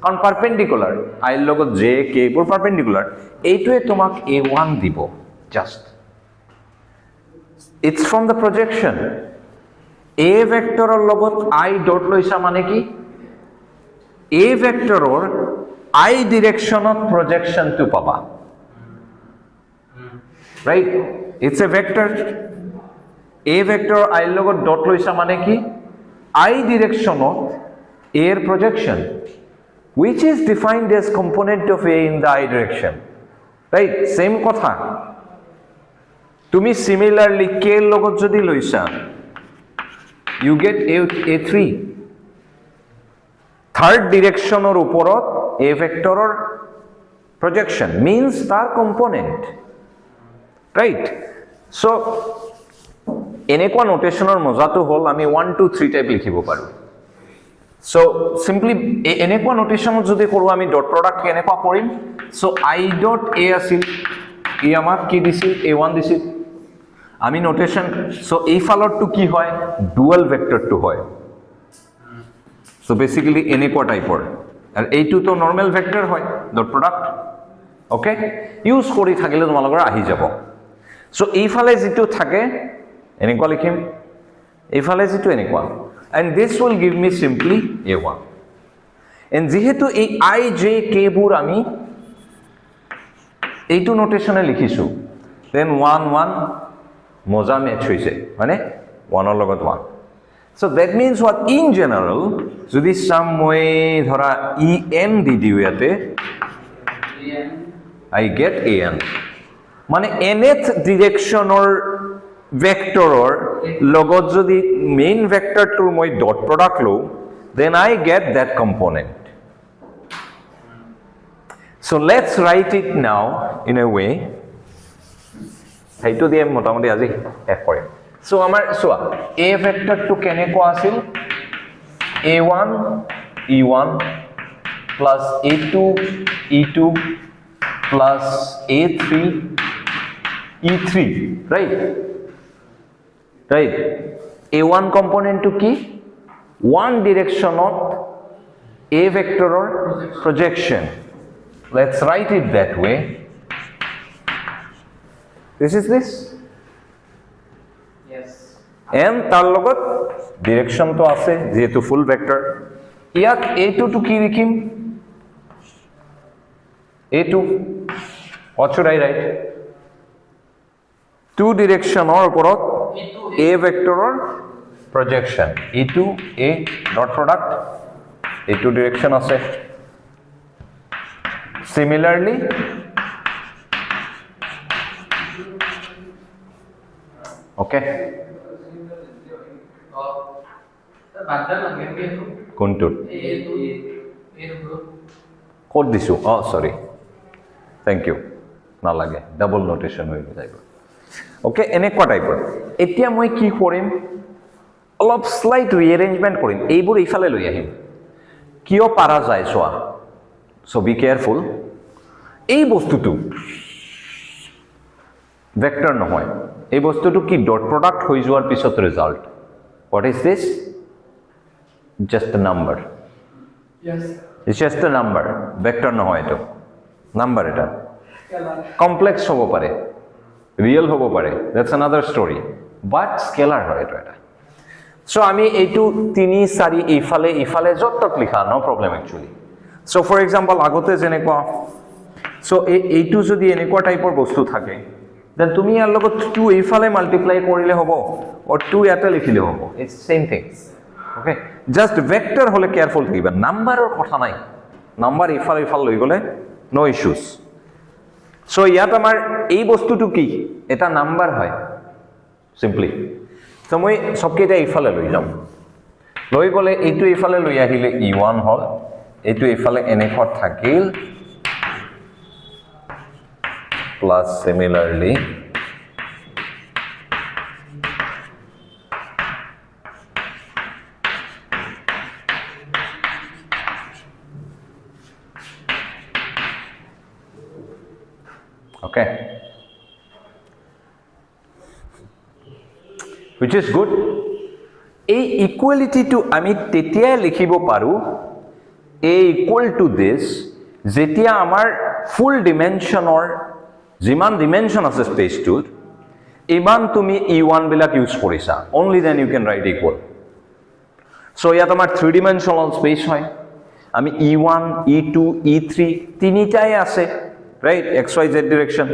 কাৰণ পাৰপেন্ডিকুলাৰ i এৰ লগত j k পুৰো পাৰপেন্ডিকুলাৰ এইটোৱে তোমাক a1 দিব just it's from the projection a ভেক্টৰৰ লগত i ডট লৈছা মানে কি a ভেক্টৰৰ I ডিৰেকশ্যনত প্ৰজেকশ্যনটো পাবা right it's a vector a vector i লগত ডট লৈছা মানে কি I ডিৰেকশ্যনত এৰ projection which is defined as component of A in the I direction right same কথা তুমি similarly k লগত যদি লৈছা you get A3 third direction or ওপৰত A vector or projection means তাৰ component right so এনেকুৱা নোটেশনৰ মজাটো হ'ল আমি 1 2 3 টাইপ লিখিব পাৰো so simply এনেকুৱা নোটেশনত যদি কৰো আমি ডট প্ৰডাক্ট কেনেকুৱা কৰিম so I dot A আছিল ই আমাক কি দিছিল A1 দিছিল আমি নোটেশন so এই ফালৰটো কি হয় ডুয়াল ভেক্টৰটো হয় so basically এনেকুৱা টাইপৰ আৰু এইটো তো নৰমাল ভেক্টৰ হয় ডট প্ৰডাক্ট ওকে ইউজ কৰি থাকিলে তোমালোকৰ আহি যাব so এইফালে যেটো থাকে এনেকুৱা লিখিম এইফালে যেটো এনেকুৱা and this will give me simply A1 and যেহেতু এই I J K বোৰ আমি এইটো নোটেশনে লিখিছো then 1 1 মজা ম্যাচ হৈছে মানে 1 ৰ লগত 1 so that means what in general যদি some way ধৰা en দি দিও ইয়াতে I get an মানে nth ডিৰেকশ্যনৰ ভেক্টৰৰ লগত যদি মেইন ভেক্টৰটোৰ মই ডট প্ৰডাক্ট লও then I get that component so let's write it now in a way heitu দিয়ে মোটামুটি আজি এক কৰিম so আমাৰ সোৱা a ভেক্টৰটো কেনেকুৱা আছিল a1 e1 plus a2 e2 plus a3 e3 right right a1 component to ki one direction of a vector or projection let's write it that way this is this yes and tar logot direction to ase jehetu full vector iyak a2 to ki likhim a2 what should I write two direction or oporot a vector or projection e2 a dot product a2 direction ase similarly okay বাদা লাগে কিন্তু কোনটোত এইটো ক'ত দিছো sorry thank you নালাগে ডাবল নোটেশন হৈ যাব ওকে এনেকুৱা টাইপৰ এতিয়া মই কি কৰিম অলপ স্লাইট ৰিএৰেঞ্জমেন্ট কৰিম এইবোৰ ইফালে লৈ আহিম কিয় পাৰা যায় সোৱা সো বি কেয়াৰফুল এই বস্তুটো ভেক্টৰ নহয় এই বস্তুটো কি ডট প্ৰডাক্ট হৈ যোৱাৰ পিছত result what is this just a number yes it's just a number vector নহয় এটো নাম্বার এটা কমপ্লেক্স হ'ব পাৰে ৰিয়েল হ'ব পাৰে that's another story but scalar হয় এটা so আমি এইটো 3 4 ইফালে যতক লিখা no problem actually so for example আগতে যেনেকুৱা so এইটো যদি এনেকুৱা টাইপৰ বস্তু থাকে then তুমি ইয়াৰ লগত 2 ইফালে মাল্টিপ্লাই কৰিলে হ'ব or 2 ইয়াতে লিখিলে হ'ব it's same thing okay just vector হলে কেয়ারফুল থাকিবা নাম্বাৰৰ কথা নাই নাম্বাৰ ইফালে লৈ গলে no issues so ইয়াত আমাৰ এই বস্তুটো কি এটা নাম্বাৰ হয় simply so মই সবকেইটা ইফালে লৈ যাম লৈ গলে এইটো ইফালে লৈ আহিলে e1 হল এইটো ইফালে এনেকৈ থাকিল plus similarly okay which is good এই ইকুয়ালিটি টু আমি তেতিয়া লিখিব পাৰো a equal to this যেতিয়া আমাৰ ফুল ডিমেনশনৰ যিমান ডিমেনশন আছে স্পেসটোৰ ইমান তুমি e1 বিলাক ইউজ কৰিছা only then you can write equal so ইয়াত আমাৰ 3 dimensional space হয় আমি E1 E2 E3 তিনিটাই আছে, right? XYZ direction.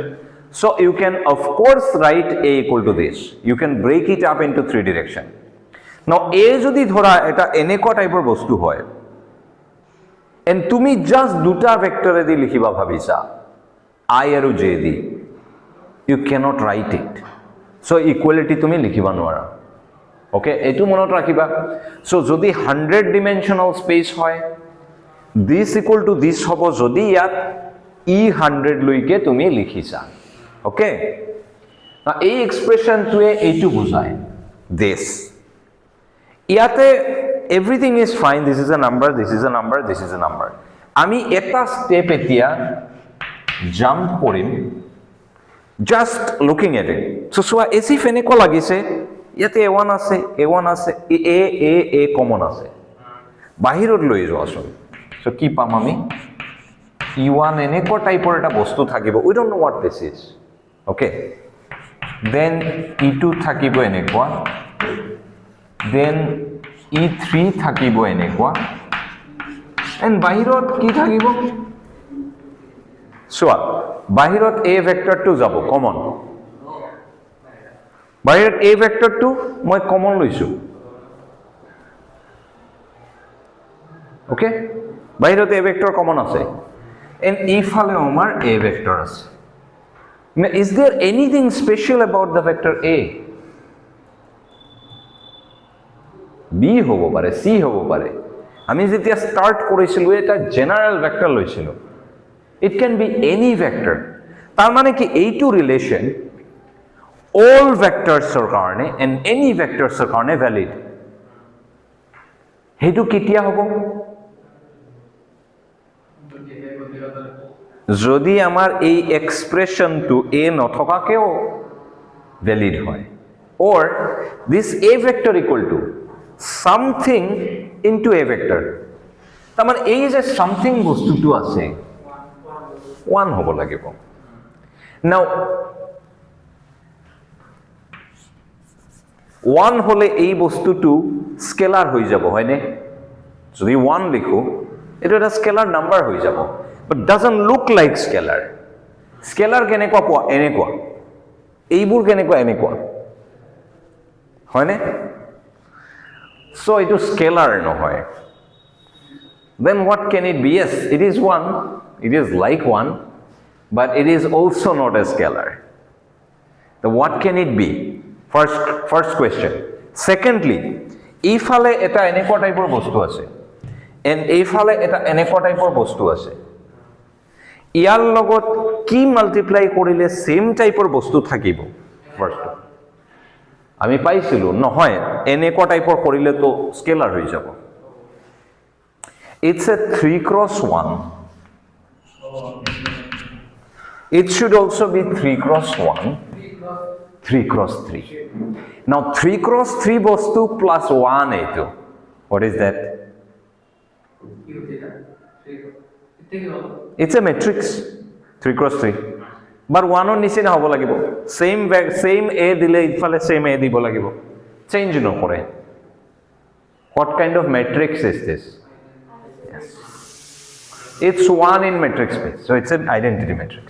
So you can of course write A equal to this. You can break it up into 3 direction. Now A যদি ধরা এটা এনেকুৱা টাইপৰ বস্তু হয়, and তুমি জাস্ট দুটা ভেক্টৰে দি লিখিবা ভাবিছা I আৰু J the, you cannot write it. So equality তুমি লিখিবা নোৱাৰা। ওকে, এইটো মনত ৰাখিবা। সো যদি 100 dimensional space হয়, this equal to this হ'ব যদি ইয়াত E100 লৈকে তুমি লিখিছা। ওকে, এই এক্সপ্ৰেশনটোৱে এইটো বুজায় this। ইয়াতে everything is fine, this is a number, this is a number, this is a number। আমি এটা স্টেপ এতিয়া জাম্প কৰিম, just looking at it। so চোৱা এসিফ এনেকুৱা লাগিছে ইয়াতে A1 আছে, A1 আছে, A কমন আছে, বাহিৰত লৈ যোৱাচোন। so কি পাম আমি? E1 এনেকুৱা টাইপৰ এটা বস্তু থাকিব, we don't know what this is। okay, then E2 থাকিব এনেকুৱা, then E3 থাকিব এনেকুৱা, and বাহিৰত কি থাকিব? চোৱা বাহিৰত A ভেক্টৰটো যাব কমন, বাহিৰত A ভেক্টৰটো মই কমন লৈছো। ওকে, বাহিৰত A ভেক্টৰ কমন আছে, and ইফালে আমাৰ A ভেক্টৰ আছে। Now, is there anything special about the vector A? B হ'ব পাৰে, C হ'ব পাৰে। আমি যেতিয়া ষ্টাৰ্ট কৰিছিলো এটা জেনাৰেল ভেক্টৰ লৈছিলো, it can be any vector। তাৰ মানে কি এইটো ৰিলেশন all vectorsৰ কাৰণে and any vectorsৰ কাৰণে valid। হেতু কেতিয়া হ'ব? যদি আমাৰ এই এক্সপ্ৰেশনটো A নথকাকেও valid হয়, or this A vector equal to something into A vector। তাৰ মানে এই যে something বস্তুটো আছে 1 হ'ব লাগিব। now 1 হলে এই বস্তুটো স্কেলাৰ হৈ যাব, হয়নে? যদি 1 লিখো এটা এটা স্কেলাৰ নাম্বাৰ হৈ যাব, but doesn't look like scalar। Scalar কেনেকুৱা পোৱা? এনেকুৱা, এইবোৰ কেনেকুৱা? এনেকুৱা, হয়নে? so এইটো স্কেলাৰ নহয়। then what can it be? yes, it is 1, it is like 1, but it is also not a scalar। so what can it be? first question। secondly, এইফালে এটা এনেকুৱা টাইপৰ বস্তু আছে, and এইফালে এটা এনেকুৱা টাইপৰ বস্তু আছে, ইয়াৰ লগত কি মাল্টিপ্লাই কৰিলে সেম টাইপৰ বস্তু থাকিব? ফাৰ্স্ট আমি পাইছিলো নহয়, এনেকুৱা টাইপৰ কৰিলে তো স্কেলাৰ হৈ যাব। it's a 3x1। it should also be 3x1, 3x3। now 3x3 বস্তু plus 1 এইটো, what is that? it's a matrix 3x3, but 1 ৰ নিচিনা হ'ব লাগিব, same A দিলে ইফালে same A দিব লাগিব, চেঞ্জ নকৰে। what kind of matrix is this? yes, it's 1 in matrix space, so it's an identity matrix।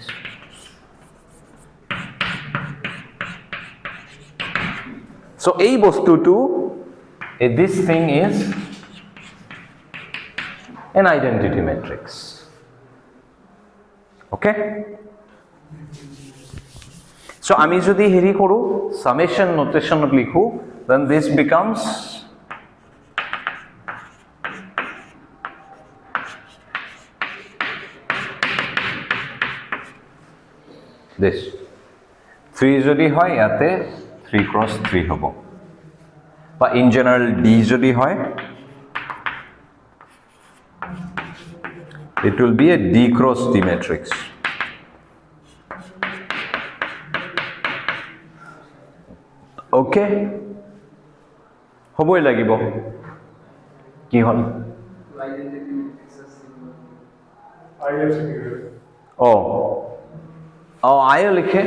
so এই বস্তুটো, this thing is an identity matrix। okay, so আমি যদি হেৰি কৰো summation notation লিখো, then this becomes this 3 যদি হয় ইয়াতে 3x3 হ'ব, বা in general D যদি হয় it will be a D cross D matrix। okay, হ'বই লাগিব। কি হ'ল? আইও লিখে,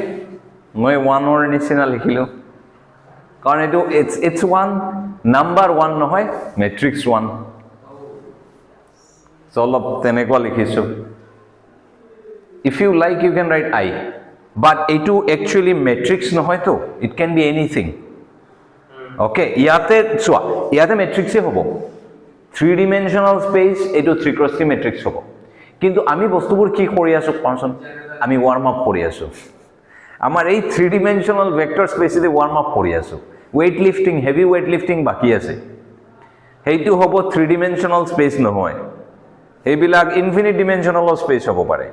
মই 1 ৰ নিচিনা লিখিলো, কাৰণ এইটো it's 1 নাম্বাৰ 1 নহয়, মেট্ৰিক্স 1। So অলপ তেনেকুৱা লিখিছোঁ if you like you can write I but এইটো actually matrix নহয়তো it can be anything okay ইয়াতে চোৱা ইয়াতে মেট্ৰিক্সে হ'ব 3 dimensional space এইটো 3x3 matrix হ'ব কিন্তু আমি বস্তুবোৰ কি কৰি আছো কোৱাচোন আমি ওয়াৰ্ম আপ কৰি আছো আমাৰ এই 3 dimensional vector space এ ওয়াৰ্ম আপ কৰি আছো weight lifting heavy weight lifting বাকি আছে সেইটো হ'ব 3 dimensional space নহয় এইবিলাক infinite dimensional space হ'ব পাৰে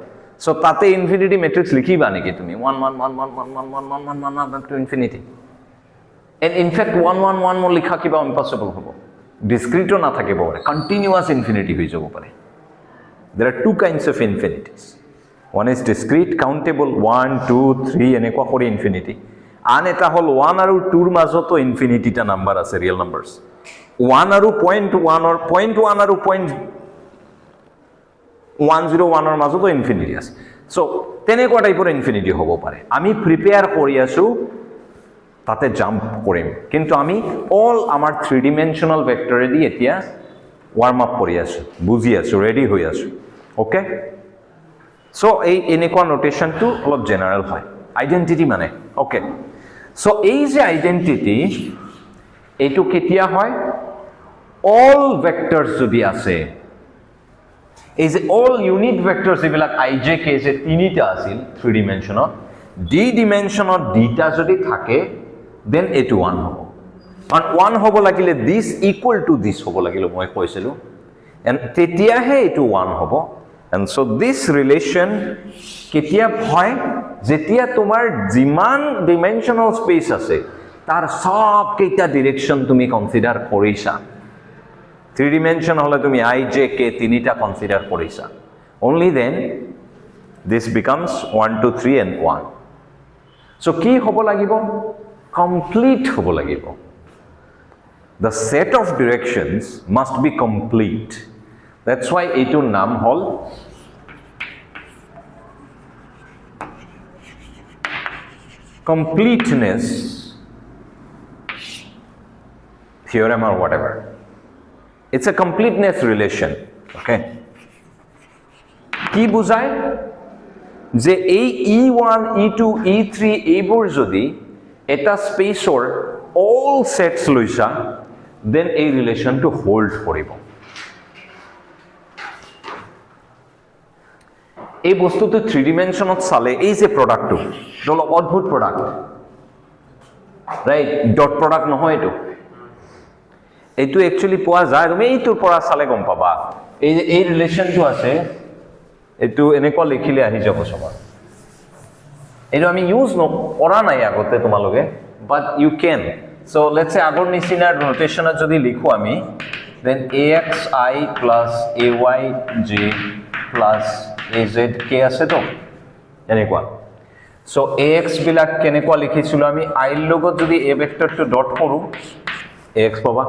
so তাতে infinity matrix লিখিবা নেকি তুমি 1 1 1 1 1 1 1 1 1 1 to infinity and in fact 1 1 1 মোৰ লিখা কিবা impossible হ'ব discrete না থাকিব পাৰে continuous infinity হৈ যাব পাৰে there are two kinds of infinities one is discrete countable 1 2 3 এনেকুৱা কৰি infinity আন এটা হল 1 আৰু 2 ৰ মাজতো infinity টা নাম্বাৰ আছে real numbers 1 আৰু 0.1 or 0.1 আৰু 101 ৰ মাজতো infinity আছে so তেনেকুৱা টাইপৰ infinity হ'ব পাৰে আমি প্ৰিপেয়াৰ কৰি আছো তাতে জাম্প কৰিম কিন্তু আমি অল আমাৰ 3 dimensional vector দি এতিয়া ওয়াৰ্ম আপ কৰি আছো বুজি আছো ৰেডি হৈ আছো ওকে সো এই এনেকুৱা নোটেশনটো অলপ জেনাৰেল হয় আইডেন্টিটি মানে ওকে সো এই যে আইডেন্টিটি এইটো কেতিয়া হয় অল ভেক্টৰস যদি আছে এই যে অল ইউনিট ভেক্টৰস এবিলাক আইজে কে যে তিনিটা আছিল 3 dimensional ডি dimensional ডিটা যদি থাকে দেন এটো 1 হ'ব কাৰণ 1 হ'ব লাগিলে দিস ইকুয়াল টু দিস হ'ব লাগিলে মই কৈছিলো এন্ড তেতিয়াহে এটো 1 হ'ব and so this relation কেতিয়া হয় যেতিয়া তোমাৰ যিমান dimensional space আছে তাৰ সব কেইটা ডাইৰেকশন তুমি কনসিডাৰ কৰিছা 3 dimension হলে তুমি I J K তিনিটা কনসিডাৰ কৰিছা only then this becomes 1 2 3 and 1 so কি হ'ব লাগিব complete হ'ব লাগিব the set of directions must be complete that's why এইটোৰ নাম হল completeness theorem or whatever it's a completeness relation okay কি বুঝায় যে এই e1 e2 e3 এইবোৰ যদি এটা স্পেসৰ all sets লৈছা then এই ৰিলেশনটো হোল্ড কৰিব এই বস্তুটো 3 dimensionত চালে এই যে প্ৰডাক্টটো দল অদ্ভুত প্ৰডাক্ট ৰাইট ডট প্ৰডাক্ট নহয় এটো এইটো একচুয়ালি পোৱা যায় তুমি এইটোৰ পৰা চালে গম পাবা এই যে এই ৰিলেশনটো আছে এইটো এনেকুৱা লিখিলে আহি যাব সবাৰ এইটো আমি ইউজ কৰা নাই আগতে তোমালোকে but you can so let's say আগৰ নিচিনা নোটেশনত যদি লিখো আমি then axi plus ayj plus azk আছে তো এনেকুৱা so ax বিলাক কেনেকুৱা লিখিছিলো আমি i ৰ লগত যদি a ভেক্টৰটো ডট কৰো ax পাবা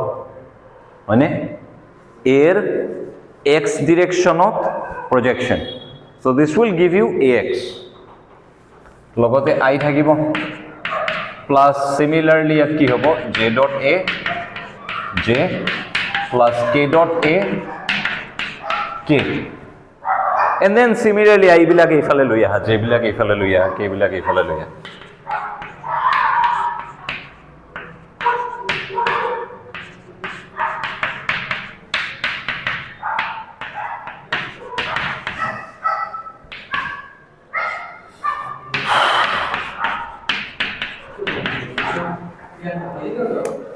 মানে a ৰ x directionত projection so this will give you ax লগতে i থাকিব plus similarly ইয়াত কি হ'ব j dot a j plus k dot a k and then similarly i বিলাক এইফালে লৈ আহা j বিলাক এইফালে লৈ আহা k বিলাক এইফালে লৈ আহা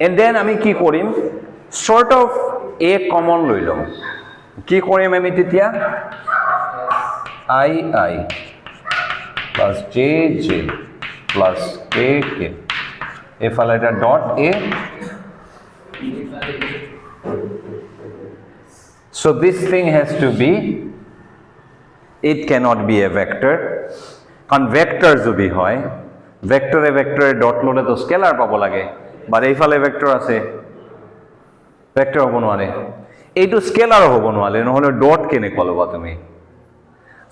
and then আমি কি কৰিম sort of a common লৈ লম কি কৰিম আমি তেতিয়া i plus j plus k এফালে এটা dot a so this thing has to be it cannot be a vector কারণ ভেক্টর যদি হয় ভেক্টরে ভেক্টরে ডট ললে তো স্কেলার পাবো লাগে বাট এইফালে ভেক্টর আছে ভেক্টর হব নোৱাৰে এইটো স্কেলাৰ হব নোৱাৰে নহলে ডট কেনে কলবা তুমি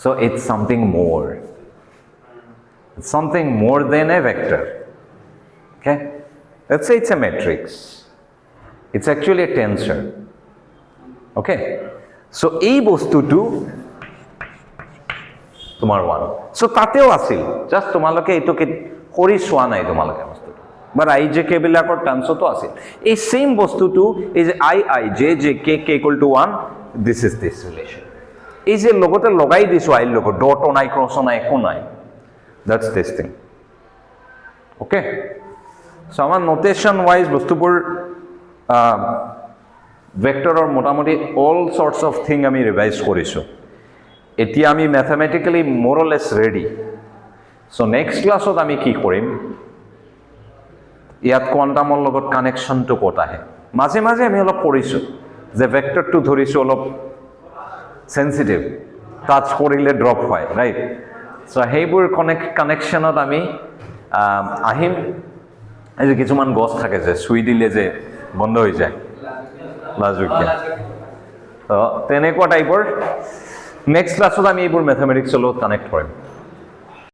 so it's something more than a vector okay let's say it's a matrix it's actually a tensor okay চ' এই বস্তুটো তোমাৰ 1 চ' তাতেও আছিল জাষ্ট তোমালোকে এইটোকে কৰি চোৱা নাই তোমালোকে বস্তুটো বাট আই জে কে বিলাকৰ টাৰ্মছতো আছিল এই সেম বস্তুটো এই যে i j j k k equal to 1 this is this relation এই যে লগতে লগাই দিছো আইৰ লগত ডট নাই ক্ৰছ নাই একো নাই that's this thing okay so' আমাৰ নোটেশ্যন ৱাইজ বস্তুবোৰ ভেক্টৰৰ মোটামুটি অল চৰ্টছ অফ থিং আমি ৰিভাইজ কৰিছোঁ এতিয়া আমি মেথমেটিকেলি মোৰ লেছ ৰেডি চ' নেক্সট ক্লাছত আমি কি কৰিম ইয়াত কোৱাণ্টামৰ লগত কানেকশ্যনটো ক'ত আহে মাজে মাজে আমি অলপ কৰিছোঁ যে ভেক্টৰটো ধৰিছোঁ অলপ চেঞ্চিটিভ টাচ কৰিলে ড্ৰপ হয় ৰাইট চ' সেইবোৰ কানেকশ্যনত আমি আহিম এই যে কিছুমান গছ থাকে যে চুই দিলে যে বন্ধ হৈ যায় লাজুকীয়া তেনেকুৱা টাইপৰ নেক্সট ক্লাছত আমি এইবোৰ মেথমেটিক্সৰ লগত কানেক্ট কৰিম